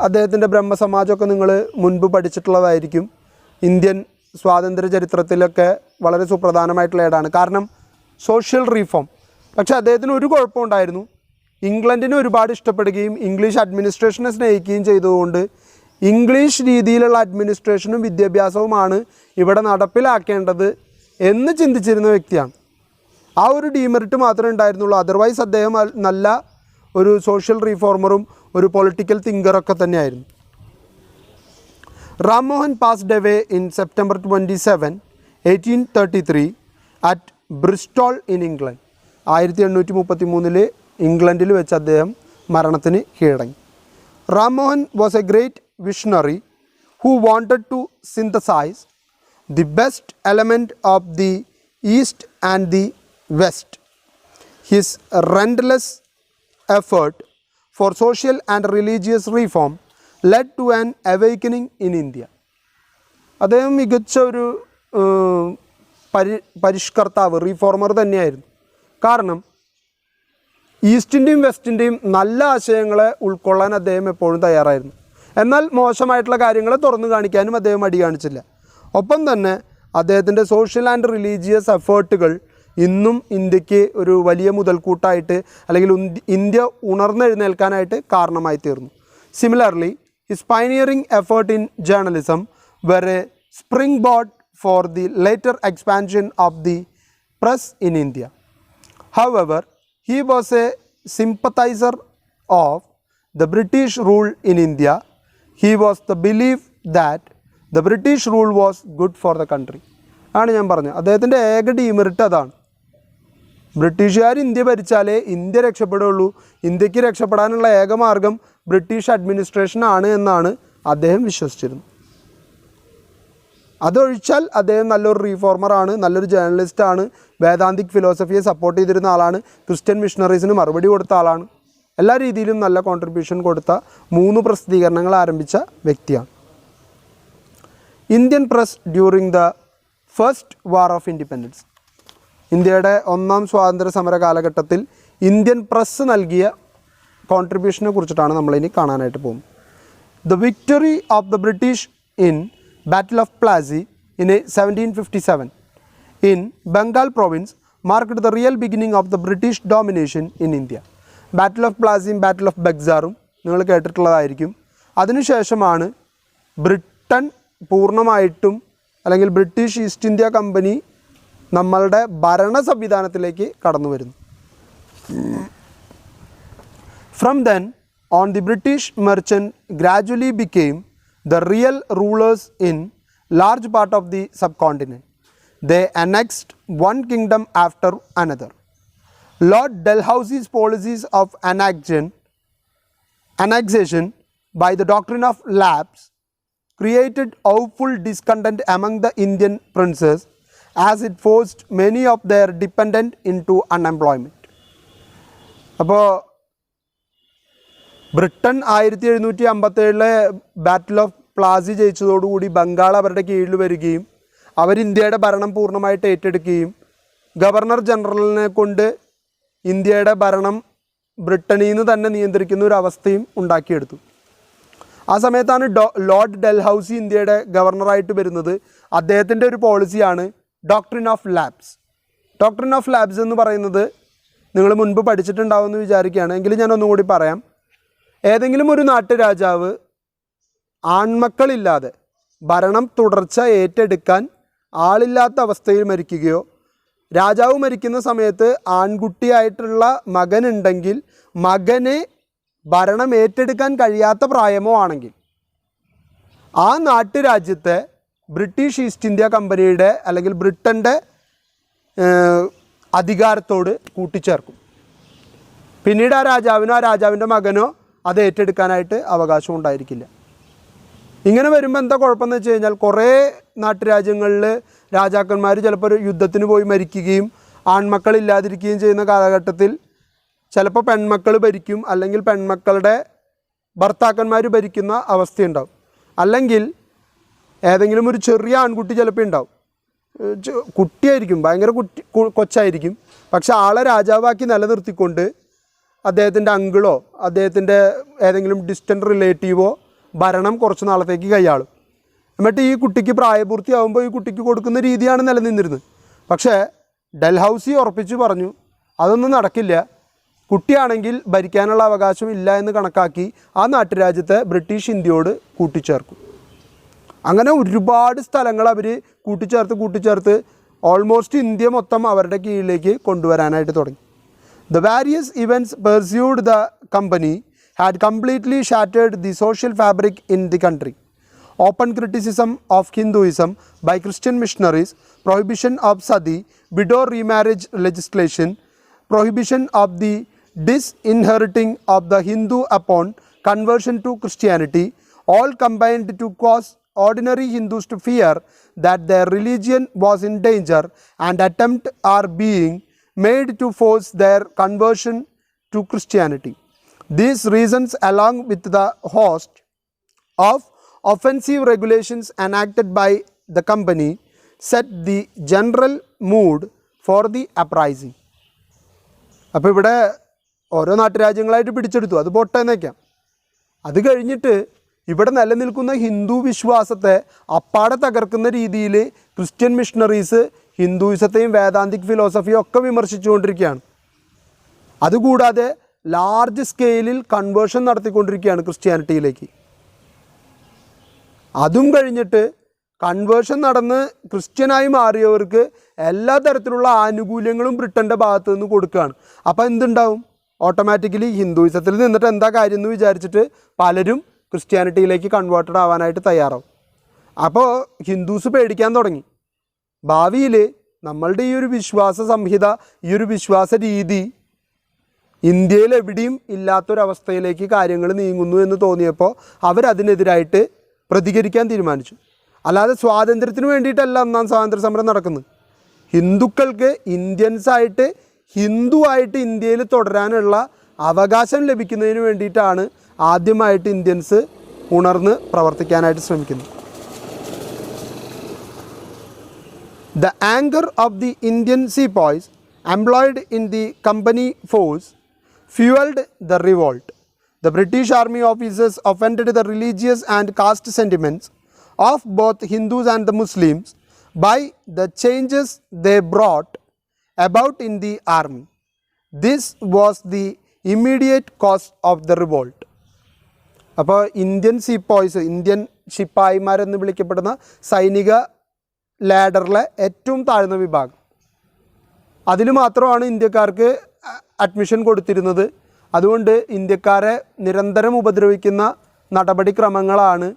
അദ്ദേഹത്തിൻ്റെ ബ്രഹ്മസമാജമൊക്കെ നിങ്ങൾ മുൻപ് പഠിച്ചിട്ടുള്ളതായിരിക്കും. ഇന്ത്യൻ സ്വാതന്ത്ര്യ ചരിത്രത്തിലൊക്കെ വളരെ സുപ്രധാനമായിട്ടുള്ള ഏടാണ്, കാരണം സോഷ്യൽ റീഫോം. പക്ഷേ അദ്ദേഹത്തിന് ഒരു കുഴപ്പമുണ്ടായിരുന്നു. ഇംഗ്ലണ്ടിനെ ഒരുപാട് ഇഷ്ടപ്പെടുകയും ഇംഗ്ലീഷ് അഡ്മിനിസ്ട്രേഷനെ സ്നേഹിക്കുകയും ചെയ്തതുകൊണ്ട് ഇംഗ്ലീഷ് രീതിയിലുള്ള അഡ്മിനിസ്ട്രേഷനും വിദ്യാഭ്യാസവുമാണ് ഇവിടെ നടപ്പിലാക്കേണ്ടത് എന്ന് ചിന്തിച്ചിരുന്ന വ്യക്തിയാണ്. ആ ഒരു ഡീമെറിറ്റ് മാത്രമേ ഉണ്ടായിരുന്നുള്ളൂ. അതർവൈസ് അദ്ദേഹം നല്ല ഒരു സോഷ്യൽ റീഫോർമറും ഒരു പൊളിറ്റിക്കൽ തിങ്കറൊക്കെ തന്നെയായിരുന്നു. Ram Mohan passed away in September 27, 1833 at Bristol in England. 1833 ഇംഗ്ലണ്ടിൽ വെച്ച് അദ്ദേഹം മരണത്തിന് കീഴടങ്ങി. Ram Mohan was a great visionary who wanted to synthesize the best element of the east and the West. His relentless effort for social and religious reform led to an awakening in India. അദ്ദേഹം മികച്ച ഒരു പരിഷ്കർത്താവ്, റീഫോർമർ തന്നെയായിരുന്നു. കാരണം ഈസ്റ്റിൻ്റെയും വെസ്റ്റിൻ്റെയും നല്ല ആശയങ്ങളെ ഉൾക്കൊള്ളാൻ അദ്ദേഹം എപ്പോഴും തയ്യാറായിരുന്നു. എന്നാൽ മോശമായിട്ടുള്ള കാര്യങ്ങളെ തുറന്നു കാണിക്കാനും അദ്ദേഹം മടി കാണിച്ചില്ല. ഒപ്പം തന്നെ അദ്ദേഹത്തിൻ്റെ സോഷ്യൽ ആൻഡ് റിലീജിയസ് എഫേർട്ടുകൾ ഇന്നും ഇന്ത്യക്ക് ഒരു വലിയ മുതൽക്കൂട്ടായിട്ട് അല്ലെങ്കിൽ ഇന്ത്യ ഉണർന്നെഴുന്നേൽക്കാനായിട്ട് കാരണമായി തീർന്നു. Similarly his pioneering effort in journalism were a spring board for the later expansion of the press in India. However he was a sympathiser of the British rule in India. He was the believe that the British rule was good for the country. ആണ് ഞാൻ പറഞ്ഞത്. അദ്ദേഹത്തിൻ്റെ ഏക demerit അതാണ്. ബ്രിട്ടീഷുകാർ India ഭരിച്ചാലേ India രക്ഷപ്പെടുകയുള്ളൂ, ഇന്ത്യക്ക് രക്ഷപ്പെടാനുള്ള ഏക മാർഗം ബ്രിട്ടീഷ് അഡ്മിനിസ്ട്രേഷനാണ് എന്നാണ് അദ്ദേഹം വിശ്വസിച്ചിരുന്നത്. അതൊഴിച്ചാൽ അദ്ദേഹം നല്ലൊരു റീഫോർമറാണ്, നല്ലൊരു ജേർണലിസ്റ്റാണ്, വേദാന്തിക് ഫിലോസഫിയെ സപ്പോർട്ട് ചെയ്തിരുന്ന ആളാണ്, ക്രിസ്ത്യൻ മിഷണറീസിന് മറുപടി കൊടുത്ത ആളാണ്. എല്ലാ രീതിയിലും നല്ല കോൺട്രിബ്യൂഷൻ കൊടുത്ത 3 പ്രസിദ്ധീകരണങ്ങൾ ആരംഭിച്ച വ്യക്തിയാണ്. Indian press during the first war of independence. ഇന്ത്യയുടെ 1ാം സ്വാതന്ത്ര്യ സമര കാലഘട്ടത്തിൽ ഇന്ത്യൻ പ്രസ് നൽകിയ കോൺട്രിബ്യൂഷനെ കുറിച്ചിട്ടാണ് നമ്മളിനി കാണാനായിട്ട് പോകുന്നത്. The victory of the British in battle of Plassey in 1757 in Bengal province marked the real beginning of the British domination in India. Battle of പ്ലാസിയും ബാറ്റിൽ ഓഫ് ബക്സാറും നിങ്ങൾ കേട്ടിട്ടുള്ളതായിരിക്കും. അതിനുശേഷമാണ് ബ്രിട്ടൻ പൂർണ്ണമായിട്ടും അല്ലെങ്കിൽ ബ്രിട്ടീഷ് ഈസ്റ്റ് ഇന്ത്യ കമ്പനി നമ്മളുടെ ഭരണ സംവിധാനത്തിലേക്ക് കടന്നു വരുന്നു. From then on the British merchant gradually became the real rulers in large part of the sub continent. They annexed one kingdom after another. Lord ഡൽഹൌസി's policies of annexation by the doctrine of lapse created awful discontent among the Indian princes as it forced many of their dependent into unemployment. അപ്പോൾ Britain 1757 battle of Plassey ജയിച്ചതോടുകൂടി ബംഗാൾ അവരുടെ കീഴിൽ വരികയും അവർ ഇന്ത്യയുടെ ഭരണം പൂർണ്ണമായിട്ട് ഏറ്റെടുക്കുകയും ഗവർണർ ജനറലിനെ കൊണ്ട് ഇന്ത്യയുടെ ഭരണം ബ്രിട്ടനിൽ നിന്ന് തന്നെ നിയന്ത്രിക്കുന്ന ഒരു അവസ്ഥയും ഉണ്ടാക്കിയെടുത്തു. ആ സമയത്താണ് ലോർഡ് ഡൽഹൌസി ഇന്ത്യയുടെ ഗവർണറായിട്ട് വരുന്നത്. അദ്ദേഹത്തിൻ്റെ ഒരു പോളിസിയാണ് doctrine of lapse. Doctrine of lapse എന്ന് പറയുന്നത് നിങ്ങൾ മുൻപ് പഠിച്ചിട്ടുണ്ടാവുമെന്ന് വിചാരിക്കുകയാണ്. എങ്കിലും ഞാൻ ഒന്നുകൂടി പറയാം. ഏതെങ്കിലും ഒരു നാട്ടുരാജാവ് ആൺമക്കളില്ലാതെ ഭരണം തുടർച്ച ഏറ്റെടുക്കാൻ ആളില്ലാത്ത അവസ്ഥയിൽ മരിക്കുകയോ രാജാവ് മരിക്കുന്ന സമയത്ത് ആൺകുട്ടിയായിട്ടുള്ള മകനുണ്ടെങ്കിൽ മകനെ ഭരണം ഏറ്റെടുക്കാൻ കഴിയാത്ത പ്രായമോ ആണെങ്കിൽ ആ നാട്ടുരാജ്യത്തെ ബ്രിട്ടീഷ് ഈസ്റ്റ് ഇന്ത്യ കമ്പനിയുടെ അല്ലെങ്കിൽ ബ്രിട്ടൻ്റെ അധികാരത്തോട് കൂട്ടിച്ചേർക്കും. പിന്നീട് ആ രാജാവിനോ ആ രാജാവിൻ്റെ മകനോ അത് ഏറ്റെടുക്കാനായിട്ട് അവകാശം ഉണ്ടായിരിക്കില്ല. ഇങ്ങനെ വരുമ്പോൾ എന്താ കുഴപ്പമെന്ന് വെച്ച് കഴിഞ്ഞാൽ കുറേ നാട്ടുരാജ്യങ്ങളിൽ രാജാക്കന്മാർ ചിലപ്പോൾ ഒരു യുദ്ധത്തിന് പോയി മരിക്കുകയും ആൺമക്കളില്ലാതിരിക്കുകയും ചെയ്യുന്ന കാലഘട്ടത്തിൽ ചിലപ്പോൾ പെൺമക്കൾ ഭരിക്കും, അല്ലെങ്കിൽ പെൺമക്കളുടെ ഭർത്താക്കന്മാർ ഭരിക്കുന്ന അവസ്ഥയുണ്ടാവും. അല്ലെങ്കിൽ ഏതെങ്കിലും ഒരു ചെറിയ ആൺകുട്ടി ചിലപ്പോൾ ഉണ്ടാവും, കുട്ടിയായിരിക്കും, ഭയങ്കര കൊച്ചായിരിക്കും, പക്ഷെ ആളെ രാജാവാക്കി നിലനിർത്തിക്കൊണ്ട് അദ്ദേഹത്തിൻ്റെ അങ്കിളോ അദ്ദേഹത്തിൻ്റെ ഏതെങ്കിലും ഡിസ്റ്റൻ്റ് റിലേറ്റീവോ ഭരണം കുറച്ച് നാളത്തേക്ക് കൈയാളും. എന്നിട്ട് ഈ കുട്ടിക്ക് പ്രായപൂർത്തിയാകുമ്പോൾ ഈ കുട്ടിക്ക് കൊടുക്കുന്ന രീതിയാണ് നിലനിന്നിരുന്നത്. പക്ഷേ ഡൽഹൌസി ഉറപ്പിച്ച് പറഞ്ഞു അതൊന്നും നടക്കില്ല, കുട്ടിയാണെങ്കിൽ ഭരിക്കാനുള്ള അവകാശം ഇല്ല എന്ന് കണക്കാക്കി ആ നാട്ടുരാജ്യത്തെ ബ്രിട്ടീഷ് ഇന്ത്യയോട് കൂട്ടിച്ചേർക്കും. അങ്ങനെ ഒരുപാട് സ്ഥലങ്ങൾ അവർ കൂട്ടിച്ചേർത്ത് ഓൾമോസ്റ്റ് ഇന്ത്യ മൊത്തം അവരുടെ കീഴിലേക്ക് കൊണ്ടുവരാനായിട്ട് തുടങ്ങി. The various events pursued the company had completely shattered the social fabric in the country. Open criticism of Hinduism by Christian missionaries, prohibition of sati, widow remarriage legislation, prohibition of the disinheriting of the Hindu upon conversion to Christianity, all combined to cause ordinary Hindus to fear that their religion was in danger and attempts are being made to force their conversion to Christianity. These reasons, along with the host of offensive regulations enacted by the company, set the general mood for the uprising. അപ്പോൾ ഇവിടെ ഓരോ നാട്ടുരാജ്യങ്ങളായിട്ട് പിടിച്ചെടുത്തു, അത് പോട്ടെ എന്നേക്കാം. അത് കഴിഞ്ഞിട്ട് ഇവിടെ നിലനിൽക്കുന്ന ഹിന്ദു വിശ്വാസത്തെ അപ്പാടെ തകർക്കുന്ന രീതിയിൽ ക്രിസ്ത്യൻ മിഷണറീസ് ഹിന്ദുയിസത്തെയും വേദാന്തിക് ഫിലോസഫിയും ഒക്കെ വിമർശിച്ചുകൊണ്ടിരിക്കുകയാണ്. അതുകൂടാതെ ലാർജ് സ്കെയിലിൽ കൺവേർഷൻ നടത്തിക്കൊണ്ടിരിക്കുകയാണ് ക്രിസ്ത്യാനിറ്റിയിലേക്ക്. അതും കഴിഞ്ഞിട്ട് കൺവേർഷൻ നടന്ന് ക്രിസ്ത്യനായി മാറിയവർക്ക് എല്ലാ തരത്തിലുള്ള ആനുകൂല്യങ്ങളും ബ്രിട്ടൻ്റെ ഭാഗത്തു നിന്ന് കൊടുക്കുകയാണ്. അപ്പോൾ എന്തുണ്ടാവും? ഓട്ടോമാറ്റിക്കലി ഹിന്ദുയിസത്തിൽ നിന്നിട്ട് എന്താ കാര്യം എന്ന് വിചാരിച്ചിട്ട് പലരും ക്രിസ്ത്യാനിറ്റിയിലേക്ക് കൺവേർട്ടഡ് ആവാനായിട്ട് തയ്യാറാവും. അപ്പോൾ ഹിന്ദുസ് പേടിക്കാൻ തുടങ്ങി. ഭാവിയിൽ നമ്മളുടെ ഈ ഒരു വിശ്വാസ സംഹിത, ഈ ഒരു വിശ്വാസ രീതി ഇന്ത്യയിൽ എവിടെയും ഇല്ലാത്തൊരവസ്ഥയിലേക്ക് കാര്യങ്ങൾ നീങ്ങുന്നു എന്ന് തോന്നിയപ്പോൾ അവരതിനെതിരായിട്ട് പ്രതികരിക്കാൻ തീരുമാനിച്ചു. അല്ലാതെ സ്വാതന്ത്ര്യത്തിന് വേണ്ടിയിട്ടല്ല ഒന്നാം സ്വാതന്ത്ര്യ സമരം നടക്കുന്നത്. ഹിന്ദുക്കൾക്ക് ഇന്ത്യൻസായിട്ട് ഹിന്ദുവായിട്ട് ഇന്ത്യയിൽ തുടരാനുള്ള അവകാശം ലഭിക്കുന്നതിന് വേണ്ടിയിട്ടാണ് ആദ്യമായിട്ട് ഇന്ത്യൻസ് ഉണർന്ന് പ്രവർത്തിക്കാനായിട്ട് ശ്രമിക്കുന്നത്. The anger of the Indian sepoys employed in the company force fueled the revolt. The British army officers offended the religious and caste sentiments of both Hindus and the Muslims by the changes they brought about in the army. This was the immediate cause of the revolt. അപ്പോൾ Indian സീപ്പോയ്സ്, Indian ശിപ്പായിമാരെന്ന് വിളിക്കപ്പെടുന്ന സൈനിക ലാഡറിലെ ഏറ്റവും താഴ്ന്ന വിഭാഗം, അതിൽ മാത്രമാണ് ഇന്ത്യക്കാർക്ക് admission കൊടുത്തിരുന്നത്. അതുകൊണ്ട് ഇന്ത്യക്കാരെ നിരന്തരം ഉപദ്രവിക്കുന്ന നടപടിക്രമങ്ങളാണ്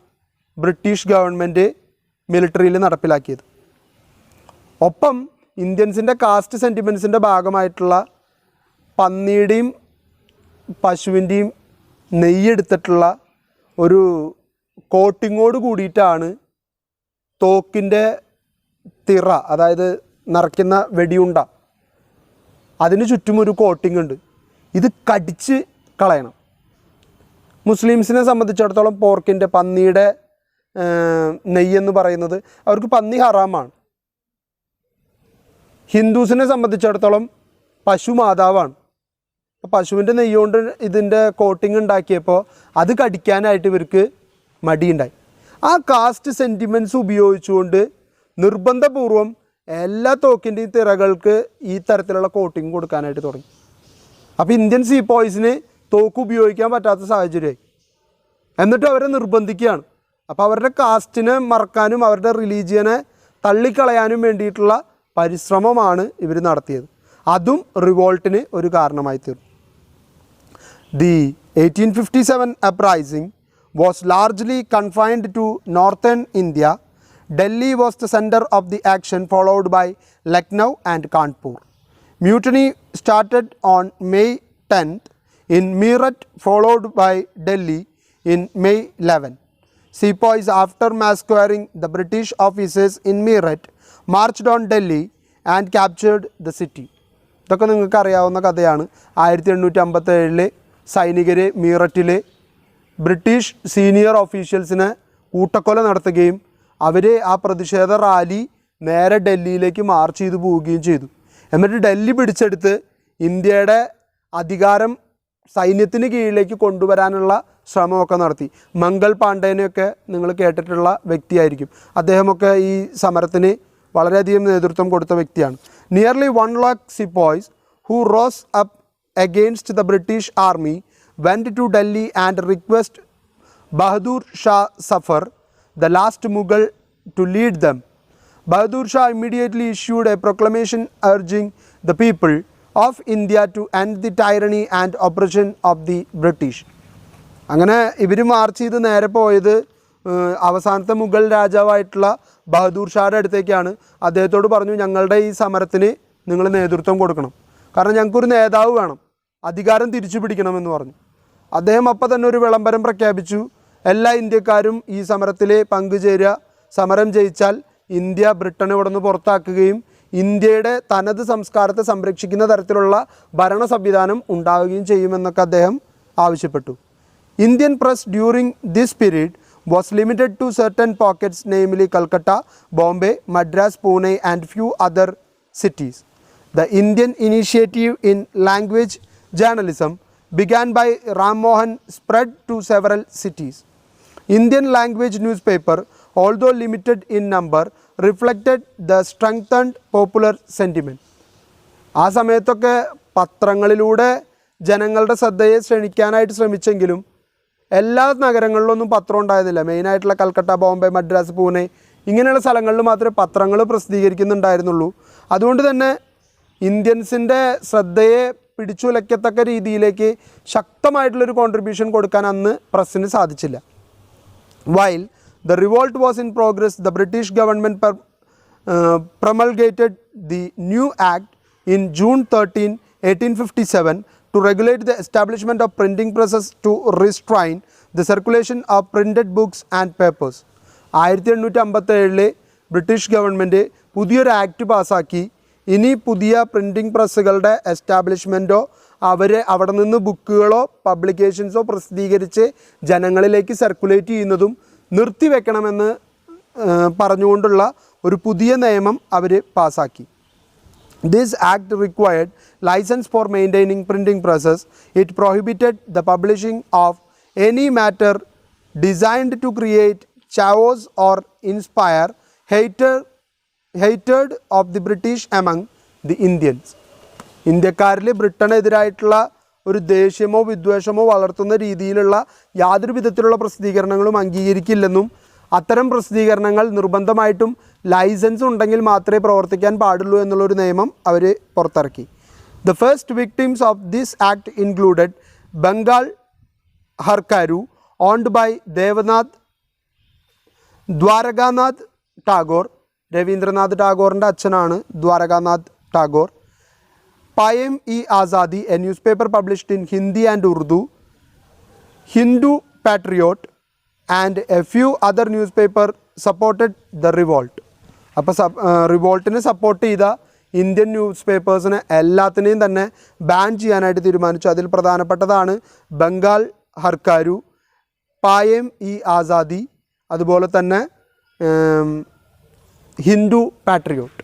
ബ്രിട്ടീഷ് ഗവൺമെൻറ് മിലിറ്ററിയിൽ നടപ്പിലാക്കിയത്. ഒപ്പം ഇന്ത്യൻസിൻ്റെ കാസ്റ്റ് സെൻറ്റിമെൻസിൻ്റെ ഭാഗമായിട്ടുള്ള പന്നിയുടെയും പശുവിൻ്റെയും നെയ്യെടുത്തിട്ടുള്ള ഒരു കോട്ടിങ്ങോട് കൂടിയിട്ടാണ് തോക്കിൻ്റെ തിറ, അതായത് നിറയ്ക്കുന്ന വെടിയുണ്ട, അതിന് ചുറ്റും ഒരു കോട്ടിംഗ് ഉണ്ട്. ഇത് കടിച്ച് കളയണം. മുസ്ലിംസിനെ സംബന്ധിച്ചിടത്തോളം പോർക്കിൻ്റെ, പന്നിയുടെ നെയ്യെന്ന് പറയുന്നത് അവർക്ക് പന്നി ഹറാമാണ്. ഹിന്ദുസിനെ സംബന്ധിച്ചിടത്തോളം പശു മാതാവാണ്. പശുവിൻ്റെ നെയ്യുകൊണ്ട് ഇതിൻ്റെ കോട്ടിങ് ഉണ്ടാക്കിയപ്പോൾ അത് കടിക്കാനായിട്ട് ഇവർക്ക് മടിയുണ്ടായി. ആ കാസ്റ്റ് സെൻറ്റിമെൻറ്റ്സ് ഉപയോഗിച്ചുകൊണ്ട് നിർബന്ധപൂർവം എല്ലാ തോക്കിൻ്റെയും തിറകൾക്ക് ഈ തരത്തിലുള്ള കോട്ടിങ് കൊടുക്കാനായിട്ട് തുടങ്ങി. അപ്പോൾ ഇന്ത്യൻ സീപ്പോയ്സിന് തോക്ക് ഉപയോഗിക്കാൻ പറ്റാത്ത സാഹചര്യമായി. എന്നിട്ട് അവരെ നിർബന്ധിക്കുകയാണ്, അപ്പോൾ അവരുടെ കാസ്റ്റിനെ മറക്കാനും അവരുടെ റിലീജിയനെ തള്ളിക്കളയാനും വേണ്ടിയിട്ടുള്ള പരിശ്രമമാണ് ഇവർ നടത്തിയത്. അതും റിവോൾട്ടിന് ഒരു കാരണമായി തീർന്നു. The 1857 uprising was largely confined to northern India. Delhi was the center of the action, followed by Lucknow and Kanpur. Mutiny started on May 10th in Meerut, followed by Delhi in May 11. Sepoys, after massacring the British officers in Meerut, marched on Delhi and captured the city. ഇതൊക്കെ നിങ്ങൾക്ക് അറിയാവുന്ന കഥയാണ്. 1857 സൈനികർ മീററ്റിൽ British senior ഓഫീഷ്യൽസിനെ കൂട്ടക്കൊല നടത്തുകയും അവർ ആ പ്രതിഷേധ rally നേരെ ഡൽഹിയിലേക്ക് മാർച്ച് ചെയ്തു പോവുകയും ചെയ്തു. എന്നിട്ട് ഡൽഹി പിടിച്ചെടുത്ത് ഇന്ത്യയുടെ അധികാരം സൈന്യത്തിന് കീഴിലേക്ക് കൊണ്ടുവരാനുള്ള ശ്രമമൊക്കെ നടത്തി. മംഗൾ പാണ്ഡേനെയൊക്കെ നിങ്ങൾ കേട്ടിട്ടുള്ള വ്യക്തിയായിരിക്കും. അദ്ദേഹമൊക്കെ ഈ സമരത്തിന് വളരെയധികം നേതൃത്വം കൊടുത്ത വ്യക്തിയാണ്. Nearly 1 lakh sepoys who rose up against the British army went to Delhi and requested Bahadur Shah Zafar, the last Mughal, to lead them. Bahadur Shah immediately issued a proclamation urging the people of India to end the tyranny and oppression of the British. അങ്ങനെ ഇവർ March ചെയ്ത് നേരെ പോയത് അവസാനത്തെ മുഗൾ രാജാവായിട്ടുള്ള ബഹദൂർ ഷായുടെ അടുത്തേക്കാണ്. അദ്ദേഹത്തോട് പറഞ്ഞു, ഞങ്ങളുടെ ഈ സമരത്തിന് നിങ്ങൾ നേതൃത്വം കൊടുക്കണം, കാരണം ഞങ്ങൾക്കൊരു നേതാവ് വേണം, അധികാരം തിരിച്ചു പിടിക്കണമെന്ന് പറഞ്ഞു. അദ്ദേഹം അപ്പോൾ തന്നെ ഒരു വിളംബരം പ്രഖ്യാപിച്ചു, എല്ലാ ഇന്ത്യക്കാരും ഈ സമരത്തിൽ പങ്കുചേരുക, സമരം ജയിച്ചാൽ ഇന്ത്യ ബ്രിട്ടനെ ഇവിടെ നിന്ന് പുറത്താക്കുകയും ഇന്ത്യയുടെ തനത് സംസ്കാരത്തെ സംരക്ഷിക്കുന്ന തരത്തിലുള്ള ഭരണ സംവിധാനം ഉണ്ടാവുകയും ചെയ്യുമെന്നൊക്കെ അദ്ദേഹം ആവശ്യപ്പെട്ടു. Indian press during this period was limited to certain pockets, namely Calcutta, Bombay, Madras, Pune and few other cities. The Indian initiative in language journalism began by Ram Mohan spread to several cities. Indian language newspaper, although limited in number, reflected the strengthened popular sentiment. ആ സമയത്തൊക്കെ പത്രങ്ങളിലൂടെ ജനങ്ങളുടെ ശ്രദ്ധയെ ക്ഷണിക്കാനായിട്ട് ശ്രമിച്ചെങ്കിലും എല്ലാ നഗരങ്ങളിലൊന്നും പത്രം ഉണ്ടായിരുന്നില്ല. മെയിനായിട്ടുള്ള കൽക്കട്ട, ബോംബെ, മദ്രാസ്, പൂനെ ഇങ്ങനെയുള്ള സ്ഥലങ്ങളിൽ മാത്രമേ പത്രങ്ങൾ പ്രസിദ്ധീകരിക്കുന്നുണ്ടായിരുന്നുള്ളൂ. അതുകൊണ്ട് തന്നെ ഇന്ത്യൻസിൻ്റെ ശ്രദ്ധയെ പിടിച്ചുലയ്ക്കത്തക്ക രീതിയിലേക്ക് ശക്തമായിട്ടുള്ളൊരു കോൺട്രിബ്യൂഷൻ കൊടുക്കാൻ അന്ന് പ്രസ്സിന് സാധിച്ചില്ല. While the revolt was in progress, the British government promulgated the new act in June 13, 1857 to regulate the establishment of printing presses to restrain the circulation of printed books and papers. 1857 British government പുതിയൊരു act പാസ്സാക്കി. ഇനി പുതിയ printing പ്രസ്സുകളുടെ എസ്റ്റാബ്ലിഷ്മെൻറ്റോ അവിടെ നിന്ന് ബുക്കുകളോ പബ്ലിക്കേഷൻസോ പ്രസിദ്ധീകരിച്ച് ജനങ്ങളിലേക്ക് circulate ചെയ്യുന്നതും നിർത്തിവെക്കണമെന്ന് പറഞ്ഞുകൊണ്ടുള്ള ഒരു പുതിയ നിയമം അവർ പാസ്സാക്കി. This act required license for maintaining printing presses. It prohibited the publishing of any matter designed to create chaos or inspire hatred of the British among the Indians. ഇന്ത്യക്കാരിൽ ബ്രിട്ടനെതിരായിട്ടുള്ള ഒരു ദേഷ്യമോ വിദ്വേഷമോ വളർത്തുന്ന രീതിയിലുള്ള യാതൊരു വിധത്തിലുള്ള പ്രസിദ്ധീകരണങ്ങളും അംഗീകരിക്കില്ലെന്നും അത്തരം പ്രസിദ്ധീകരണങ്ങൾ നിർബന്ധമായിട്ടും ലൈസൻസ് ഉണ്ടെങ്കിൽ മാത്രമേ പ്രവർത്തിക്കാൻ പാടുള്ളൂ എന്നുള്ളൊരു നിയമം അവർ പുറത്തിറക്കി. The first victims of this act included Bengal Harkaru, owned by Dwarkanath Tagore. Ravindranath ടാഗോറിൻ്റെ അച്ഛനാണ് Dwarkanath Tagore. Payam-e-Azadi, a newspaper published in Hindi and Urdu. Hindu Patriot and a few other newspapers supported the revolt. അപ്പോൾ റിവോൾട്ടിനെ support ചെയ്ത Indian news പേപ്പേഴ്സിനെ എല്ലാത്തിനെയും തന്നെ ban ചെയ്യാനായിട്ട് തീരുമാനിച്ചു. അതിൽ പ്രധാനപ്പെട്ടതാണ് ബംഗാൾ ഹർക്കാരു, പായം-ഇ-ആസാദി, അതുപോലെ തന്നെ ഹിന്ദു പാട്രിയോട്ട്.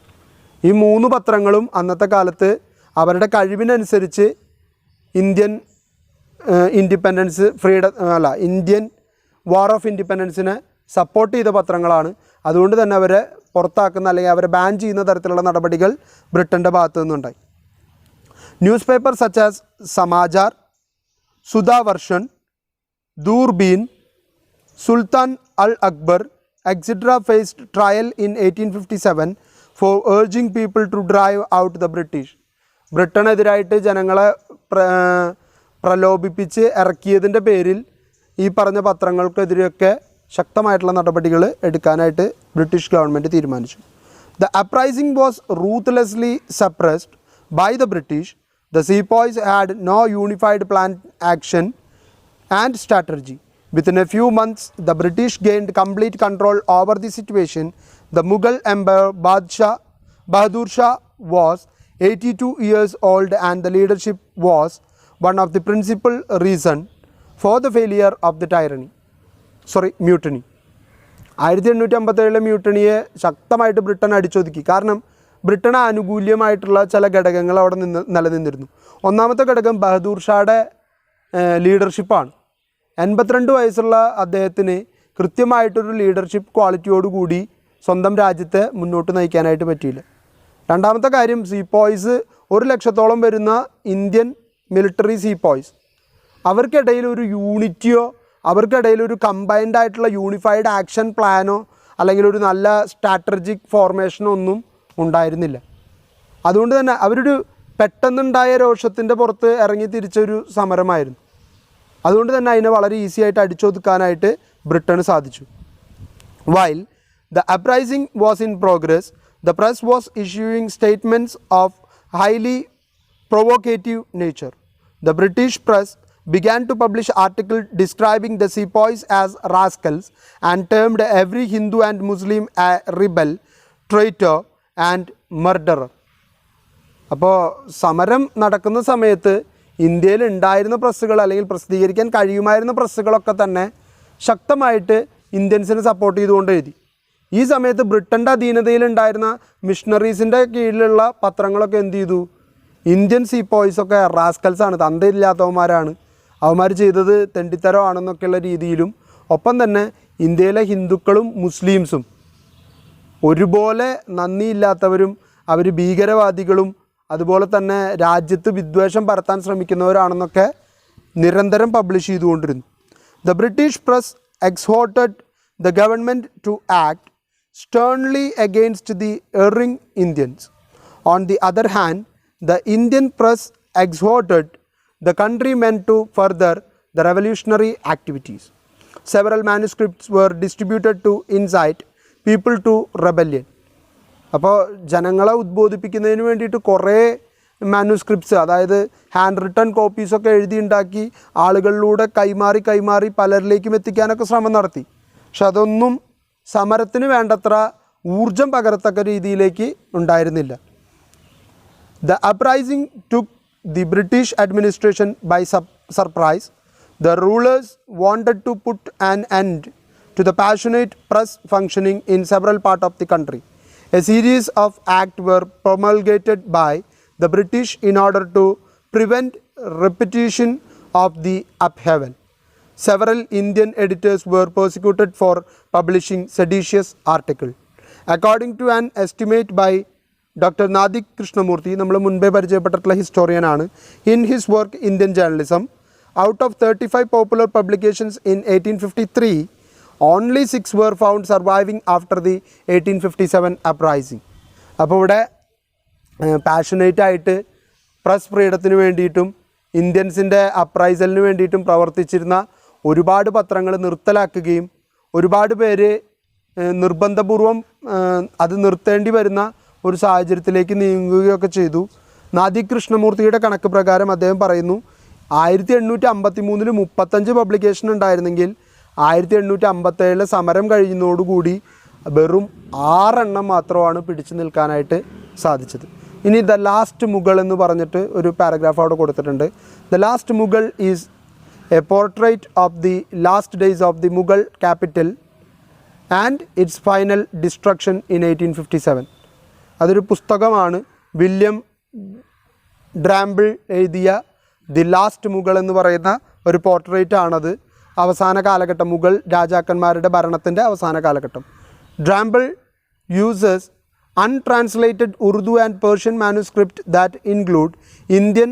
ഈ 3 പത്രങ്ങളും അന്നത്തെ കാലത്ത് അവരുടെ കഴിവിനനുസരിച്ച് ഇന്ത്യൻ ഇന്ത്യൻ വാർ ഓഫ് ഇൻഡിപെൻഡൻസിനെ സപ്പോർട്ട് ചെയ്ത പത്രങ്ങളാണ്. അതുകൊണ്ട് തന്നെ അവരെ പുറത്താക്കുന്ന അല്ലെങ്കിൽ അവരെ ബാൻ ചെയ്യുന്ന തരത്തിലുള്ള നടപടികൾ ബ്രിട്ടൻ്റെ ഭാഗത്തു നിന്നുണ്ടായി. News paper such as Samachar, Sudhavarshan, Durbin, Sultan al-Akbar, etc. faced trial in 1857 for urging people to drive out the British. ബ്രിട്ടനെതിരായിട്ട് ജനങ്ങളെ പ്രലോഭിപ്പിച്ച് ഇറക്കിയതിൻ്റെ പേരിൽ ഈ പറഞ്ഞ പത്രങ്ങൾക്കെതിരെയൊക്കെ ശക്തമായിട്ടുള്ള നടപടികൾ എടുക്കാനായിട്ട് ബ്രിട്ടീഷ് ഗവൺമെൻറ് തീരുമാനിച്ചു. The uprising was ruthlessly suppressed by the British. The sepoys had no unified plan, action and strategy. Within a few months, the British gained complete control over the situation. The Mughal Emperor Bahadur Shah was 82 years old, and the leadership was one of the principal reasons for the failure of the mutiny. 1857 മ്യൂട്ടണിയെ ശക്തമായിട്ട് Britain അടിച്ചൊതുക്കി. കാരണം ബ്രിട്ടന് അനുകൂല്യമായിട്ടുള്ള ചില ഘടകങ്ങൾ അവിടെ നിലനിന്നിരുന്നു. ഒന്നാമത്തെ ഘടകം ബഹദൂർ ഷായുടെ ലീഡർഷിപ്പാണ്. 82 വയസ്സുള്ള അദ്ദേഹത്തിന് കൃത്യമായിട്ടൊരു ലീഡർഷിപ്പ് ക്വാളിറ്റിയോടുകൂടി സ്വന്തം രാജ്യത്തെ മുന്നോട്ട് നയിക്കാനായിട്ട് പറ്റിയില്ല. രണ്ടാമത്തെ കാര്യം, സീപ്പോയ്സ് 100,000 വരുന്ന ഇന്ത്യൻ മിലിറ്ററി സീപ്പോയ്സ്, അവർക്കിടയിൽ ഒരു യൂണിറ്റിയോ അവർക്കിടയിൽ ഒരു കമ്പൈൻഡ് ആയിട്ടുള്ള യൂണിഫൈഡ് ആക്ഷൻ പ്ലാനോ അല്ലെങ്കിൽ ഒരു നല്ല സ്ട്രാറ്റജിക് ഫോർമേഷനോ ഒന്നും ഉണ്ടായിരുന്നില്ല. അതുകൊണ്ട് തന്നെ അവരൊരു പെട്ടെന്നുണ്ടായ രോഷത്തിൻ്റെ പുറത്ത് ഇറങ്ങി തിരിച്ചൊരു സമരമായിരുന്നു. അതുകൊണ്ട് തന്നെ അതിനെ വളരെ ഈസി ആയിട്ട് അടിച്ചൊതുക്കാനായിട്ട് ബ്രിട്ടന് സാധിച്ചു. While the uprising was in progress, the press was issuing statements of highly provocative nature. The British press began to publish articles describing the sepoys as rascals and termed every Hindu and Muslim a rebel, traitor and murderer. അപ്പോൾ സമരം നടക്കുന്ന സമയത്ത് ഇന്ത്യയിൽ ഉണ്ടായിരുന്ന പ്രസ്സുകൾ അല്ലെങ്കിൽ പ്രസിദ്ധീകരിക്കാൻ കഴിയുമായിരുന്ന പ്രസ്സുകളൊക്കെ തന്നെ ശക്തമായിട്ട് ഇന്ത്യൻസിനെ സപ്പോർട്ട് ചെയ്തുകൊണ്ട് എഴുതി. ഈ സമയത്ത് ബ്രിട്ടൻ്റെ അധീനതയിലുണ്ടായിരുന്ന മിഷണറീസിൻ്റെ കീഴിലുള്ള പത്രങ്ങളൊക്കെ എന്ത് ചെയ്തു? ഇന്ത്യൻ സീപ്പോയ്സൊക്കെ റാസ്കൽസാണ്, തന്തയില്ലാത്തവന്മാരാണ്, അവന്മാർ ചെയ്തത് തെണ്ടിത്തരമാണെന്നൊക്കെയുള്ള രീതിയിലും, ഒപ്പം തന്നെ ഇന്ത്യയിലെ ഹിന്ദുക്കളും മുസ്ലിംസും ഒരുപോലെ നന്ദിയില്ലാത്തവരും അവർ ഭീകരവാദികളും അതുപോലെ തന്നെ രാജ്യത്ത് വിദ്വേഷം പരത്താൻ ശ്രമിക്കുന്നവരാണെന്നൊക്കെ നിരന്തരം പബ്ലിഷ് ചെയ്തുകൊണ്ടിരുന്നു. The British press exhorted the government to act sternly against the erring Indians. On the other hand, the Indian press exhorted the countrymen to further the revolutionary activities. Several manuscripts were distributed to incite people to rebellion. അപ്പോൾ ജനങ്ങളെ ഉദ്ബോധിപ്പിക്കുന്നതിന് വേണ്ടിയിട്ട് കുറേ manuscripts, അതായത് hand written കോപ്പീസൊക്കെ എഴുതിയുണ്ടാക്കി ആളുകളിലൂടെ കൈമാറി പലരിലേക്കും എത്തിക്കാനൊക്കെ ശ്രമം നടത്തി. പക്ഷെ അതൊന്നും സമരത്തിന് വേണ്ടത്ര ഊർജം പകരത്തക്ക രീതിയിലേക്ക് ഉണ്ടായിരുന്നില്ല. The uprising took the British administration by surprise. The rulers wanted to put an end to the passionate press functioning in several parts of the country. A series of acts were promulgated by the British in order to prevent repetition of the upheaval. Several Indian editors were persecuted for publishing seditious articles. According to an estimate by Dr. Nadik Krishnamurthy, നമ്മൾ മുൻപേ പരിചയപ്പെട്ടിട്ടുള്ള ഹിസ്റ്റോറിയനാണ്, in his work Indian Journalism, out of 35 popular publications in 1853, only 6 were found surviving after the 1857 uprising. അപ്പോൾ ഇവിടെ passionate ആയിട്ട് press ഫ്രീഡത്തിന് വേണ്ടിയിട്ടും ഇന്ത്യൻസിൻ്റെ അപ്രൈസലിന് വേണ്ടിയിട്ടും പ്രവർത്തിച്ചിരുന്ന ഒരുപാട് പത്രങ്ങൾ നിർത്തലാക്കുകയും ഒരുപാട് പേര് നിർബന്ധപൂർവം അത് നിർത്തേണ്ടി വരുന്ന ഒരു സാഹചര്യത്തിലേക്ക് നീങ്ങുകയൊക്കെ ചെയ്തു. നാദിക് കൃഷ്ണമൂർത്തിയുടെ കണക്ക് പ്രകാരം അദ്ദേഹം പറയുന്നു, 1853 35 പബ്ലിക്കേഷൻ ഉണ്ടായിരുന്നെങ്കിൽ 1857 സമരം കഴിയുന്നതോടുകൂടി വെറും 6 മാത്രമാണ് പിടിച്ചു നിൽക്കാനായിട്ട് സാധിച്ചത്. ഇനി ദ ലാസ്റ്റ് മുഗൾ എന്ന് പറഞ്ഞിട്ട് ഒരു പാരഗ്രാഫ് അവിടെ കൊടുത്തിട്ടുണ്ട്. The last Mughal is A portrait of the last days of the Mughal capital and it's final destruction in 1857. അതൊരു പുസ്തകമാണ്. വില്യം ഡ്രാമ്പിൾ എഴുതിയ ദി ലാസ്റ്റ് മുഗൾ എന്ന് പറയുന്ന ഒരു പോർട്രേറ്റ് ആണത്. അവസാന കാലഘട്ടം, മുഗൾ രാജാക്കന്മാരുടെ ഭരണത്തിൻ്റെ അവസാന കാലഘട്ടം. ഡ്രാമ്പിൾ uses untranslated Urdu and Persian manuscript that include Indian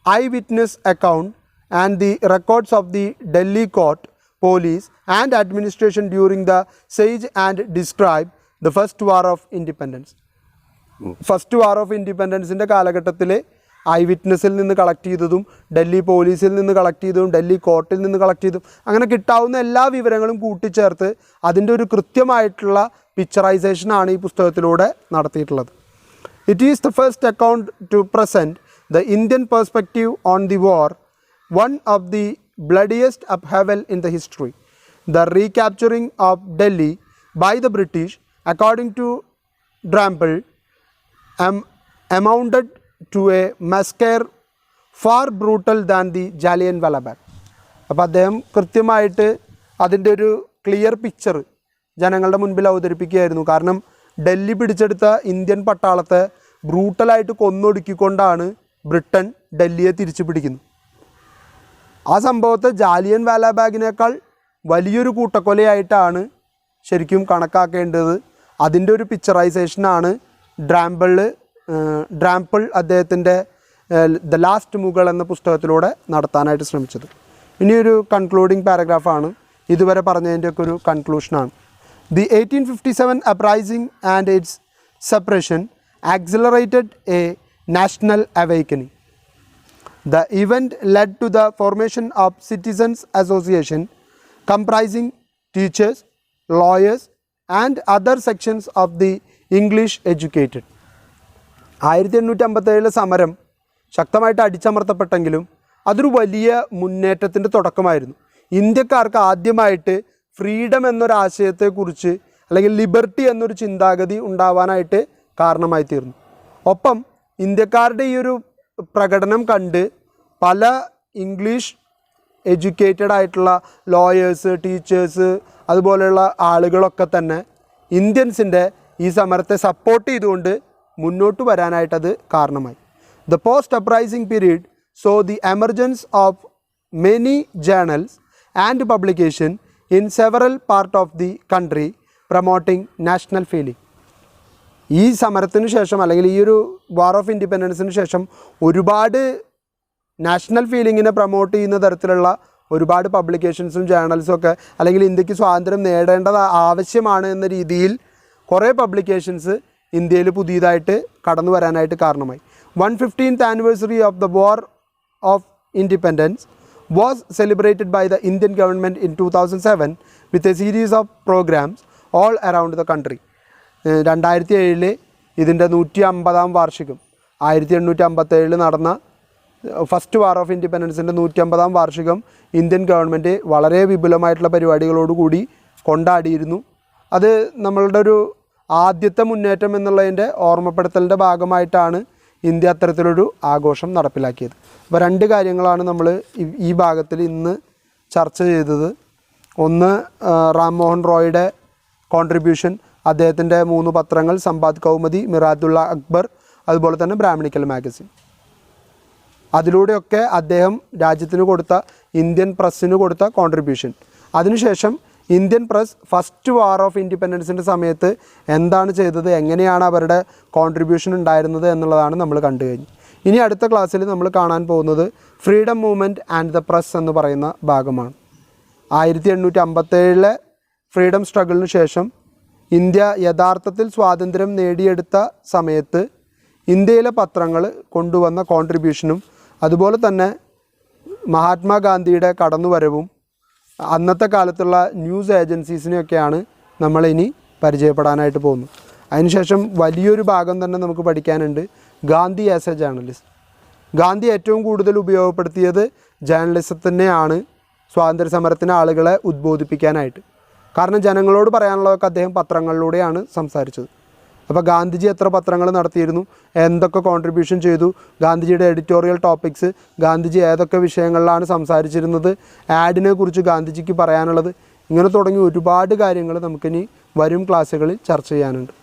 eyewitness account and the records of the Delhi court police and administration during the siege and describe the first war of independence. First war of ഇൻഡിപെൻഡൻസിൻ്റെ കാലഘട്ടത്തിൽ eye വിറ്റ്നസ്സിൽ നിന്ന് collect ചെയ്തതും ഡൽഹി പോലീസിൽ നിന്ന് collect ചെയ്തതും ഡൽഹി കോർട്ടിൽ നിന്ന് collect ചെയ്തതും അങ്ങനെ കിട്ടാവുന്ന എല്ലാ വിവരങ്ങളും കൂട്ടിച്ചേർത്ത് അതിൻ്റെ ഒരു കൃത്യമായിട്ടുള്ള പിക്ചറൈസേഷനാണ് ഈ പുസ്തകത്തിലൂടെ നടത്തിയിട്ടുള്ളത്. It is the first account to present the Indian perspective on the war, one of the bloodiest upheaval in the history. The recapturing of Delhi by the British, according to Drample, amounted to a massacre far brutal than the Jallianwala Bagh. അപ്പോൾ അദ്ദേഹം കൃത്യമായിട്ട് അതിൻ്റെ ഒരു clear picture ജനങ്ങളുടെ മുൻപിൽ അവതരിപ്പിക്കുകയായിരുന്നു. കാരണം ഡൽഹി പിടിച്ചെടുത്ത Indian പട്ടാളത്തെ ബ്രൂട്ടലായിട്ട് കൊന്നൊടുക്കിക്കൊണ്ടാണ് Britain ഡൽഹിയെ തിരിച്ചു പിടിക്കുന്നത്. ആ സംഭവത്തെ ജാലിയൻ വാല ബാഗിനേക്കാൾ വലിയൊരു കൂട്ടക്കൊലയായിട്ടാണ് ശരിക്കും കണക്കാക്കേണ്ടത്. അതിൻ്റെ ഒരു പിക്ചറൈസേഷനാണ് ഡ്രാമ്പിൾ അദ്ദേഹത്തിൻ്റെ ദ ലാസ്റ്റ് മുഗൾ എന്ന പുസ്തകത്തിലൂടെ നടത്താനായിട്ട് ശ്രമിച്ചത്. ഇനിയൊരു കൺക്ലൂഡിങ് പാരഗ്രാഫാണ്, ഇതുവരെ പറഞ്ഞതിൻ്റെയൊക്കെ ഒരു കൺക്ലൂഷനാണ്. The 1857 uprising and its suppression accelerated a national awakening. The event led to the formation of Citizens Association comprising teachers, lawyers and other sections of the English educated. 1857 സമരം ശക്തമായിട്ട് അടിച്ചമർത്തപ്പെട്ടെങ്കിലും അതൊരു വലിയ മുന്നേറ്റത്തിൻ്റെ തുടക്കമായിരുന്നു. ഇന്ത്യക്കാർക്ക് ആദ്യമായിട്ട് ഫ്രീഡം എന്നൊരാശയത്തെക്കുറിച്ച് അല്ലെങ്കിൽ ലിബർട്ടി എന്നൊരു ചിന്താഗതി ഉണ്ടാവാനായിട്ട് കാരണമായി തീർന്നു. ഒപ്പം ഇന്ത്യക്കാരുടെ ഈ ഒരു പ്രകടനം കണ്ട് പല ഇംഗ്ലീഷ് എഡ്യൂക്കേറ്റഡ് ആയിട്ടുള്ള ലോയേഴ്സ്, ടീച്ചേഴ്സ് അതുപോലെയുള്ള ആളുകളൊക്കെ തന്നെ ഇന്ത്യൻസിൻ്റെ ഈ സമരത്തെ സപ്പോർട്ട് ചെയ്തുകൊണ്ട് മുന്നോട്ട് വരാനായിട്ടത് കാരണമായി. The post uprising period so the emergence of many journals and publication in several part of the country promoting national feeling. ഈ സമരത്തിന് ശേഷം അല്ലെങ്കിൽ ഈ ഒരു വാർ ഓഫ് ഇൻഡിപെൻഡൻസിന് ശേഷം ഒരുപാട് നാഷണൽ ഫീലിങ്ങിനെ പ്രൊമോട്ട് ചെയ്യുന്ന തരത്തിലുള്ള ഒരുപാട് പബ്ലിക്കേഷൻസും ജേണൽസും ഒക്കെ, അല്ലെങ്കിൽ ഇന്ത്യക്ക് സ്വാതന്ത്ര്യം നേടേണ്ടത് ആവശ്യമാണ് എന്ന രീതിയിൽ കുറേ പബ്ലിക്കേഷൻസ് ഇന്ത്യയിൽ പുതിയതായിട്ട് കടന്നു വരാനായിട്ട് കാരണമായി. 115th anniversary of the War of Independence was celebrated by the Indian government in 2007 with a series of programs all around the country. 2007 ഇതിൻ്റെ 150ാം വാർഷികം, 1857 നടന്ന ഫസ്റ്റ് വാർ ഓഫ് ഇൻഡിപെൻഡൻസിൻ്റെ 150ാം വാർഷികം ഇന്ത്യൻ ഗവൺമെൻറ് വളരെ വിപുലമായിട്ടുള്ള പരിപാടികളോടുകൂടി കൊണ്ടാടിയിരുന്നു. അത് നമ്മളുടെ ഒരു ആദ്യത്തെ മുന്നേറ്റം എന്നുള്ളതിൻ്റെ ഓർമ്മപ്പെടുത്തലിൻ്റെ ഭാഗമായിട്ടാണ് ഇന്ത്യ അത്തരത്തിലൊരു ആഘോഷം നടപ്പിലാക്കിയത്. അപ്പോൾ രണ്ട് കാര്യങ്ങളാണ് നമ്മൾ ഈ ഭാഗത്തിൽ ഇന്ന് ചർച്ച ചെയ്തത്. ഒന്ന്, റാം മോഹൻ റോയുടെ കോൺട്രിബ്യൂഷൻ, അദ്ദേഹത്തിൻ്റെ 3 പത്രങ്ങൾ, സമ്പാദ് കൗമുദി, മിറാത്തുള്ള അക്ബർ, അതുപോലെ തന്നെ ബ്രാഹ്മണിക്കൽ മാഗസിൻ. അതിലൂടെയൊക്കെ അദ്ദേഹം രാജ്യത്തിന് കൊടുത്ത, ഇന്ത്യൻ പ്രസ്സിന് കൊടുത്ത കോൺട്രിബ്യൂഷൻ. അതിനുശേഷം Indian press first war of ഇൻഡിപെൻഡൻസിൻ്റെ സമയത്ത് എന്താണ് ചെയ്തത്, എങ്ങനെയാണ് അവരുടെ കോൺട്രിബ്യൂഷൻ ഉണ്ടായിരുന്നത് എന്നുള്ളതാണ് നമ്മൾ കണ്ടു കഴിഞ്ഞു. ഇനി അടുത്ത ക്ലാസ്സിൽ നമ്മൾ കാണാൻ പോകുന്നത് freedom movement and the press എന്ന് പറയുന്ന ഭാഗമാണ്. 1857 ഫ്രീഡം സ്ട്രഗിളിന് ശേഷം ഇന്ത്യ യഥാർത്ഥത്തിൽ സ്വാതന്ത്ര്യം നേടിയെടുത്ത സമയത്ത് ഇന്ത്യയിലെ പത്രങ്ങൾ കൊണ്ടുവന്ന കോൺട്രിബ്യൂഷനും അതുപോലെ തന്നെ മഹാത്മാഗാന്ധിയുടെ കടന്നുവരവും അന്നത്തെ കാലത്തുള്ള ന്യൂസ് ഏജൻസീസിനെയൊക്കെയാണ് നമ്മളിനി പരിചയപ്പെടാനായിട്ട് പോകുന്നത്. അതിനുശേഷം വലിയൊരു ഭാഗം തന്നെ നമുക്ക് പഠിക്കാനുണ്ട്, Gandhi as A journalist. Gandhi ഏറ്റവും കൂടുതൽ ഉപയോഗപ്പെടുത്തിയത് ജേർണലിസത്തിനെയാണ് സ്വാതന്ത്ര്യ സമരത്തിന് ആളുകളെ ഉദ്ബോധിപ്പിക്കാനായിട്ട്. കാരണം ജനങ്ങളോട് പറയാനുള്ളതൊക്കെ അദ്ദേഹം പത്രങ്ങളിലൂടെയാണ് സംസാരിച്ചത്. അപ്പോൾ ഗാന്ധിജി എത്ര പത്രങ്ങൾ നടത്തിയിരുന്നു, എന്തൊക്കെ കോൺട്രിബ്യൂഷൻ ചെയ്തു, ഗാന്ധിജിയുടെ എഡിറ്റോറിയൽ ടോപ്പിക്സ്, ഗാന്ധിജി ഏതൊക്കെ വിഷയങ്ങളിലാണ് സംസാരിച്ചിരുന്നത്, ആഡിനെ കുറിച്ച് ഗാന്ധിജിക്ക് പറയാനുള്ളത്, ഇങ്ങനെ തുടങ്ങി ഒരുപാട് കാര്യങ്ങൾ നമുക്കിനി വരും ക്ലാസ്സുകളിൽ ചർച്ച ചെയ്യാനുണ്ട്.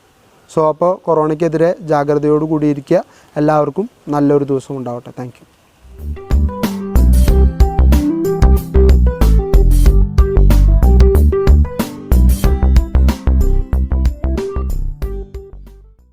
സോ അപ്പോൾ കൊറോണയ്ക്കെതിരെ ജാഗ്രതയോടുകൂടിയിരിക്കുക. എല്ലാവർക്കും നല്ലൊരു ദിവസം ഉണ്ടാവട്ടെ. Thank you.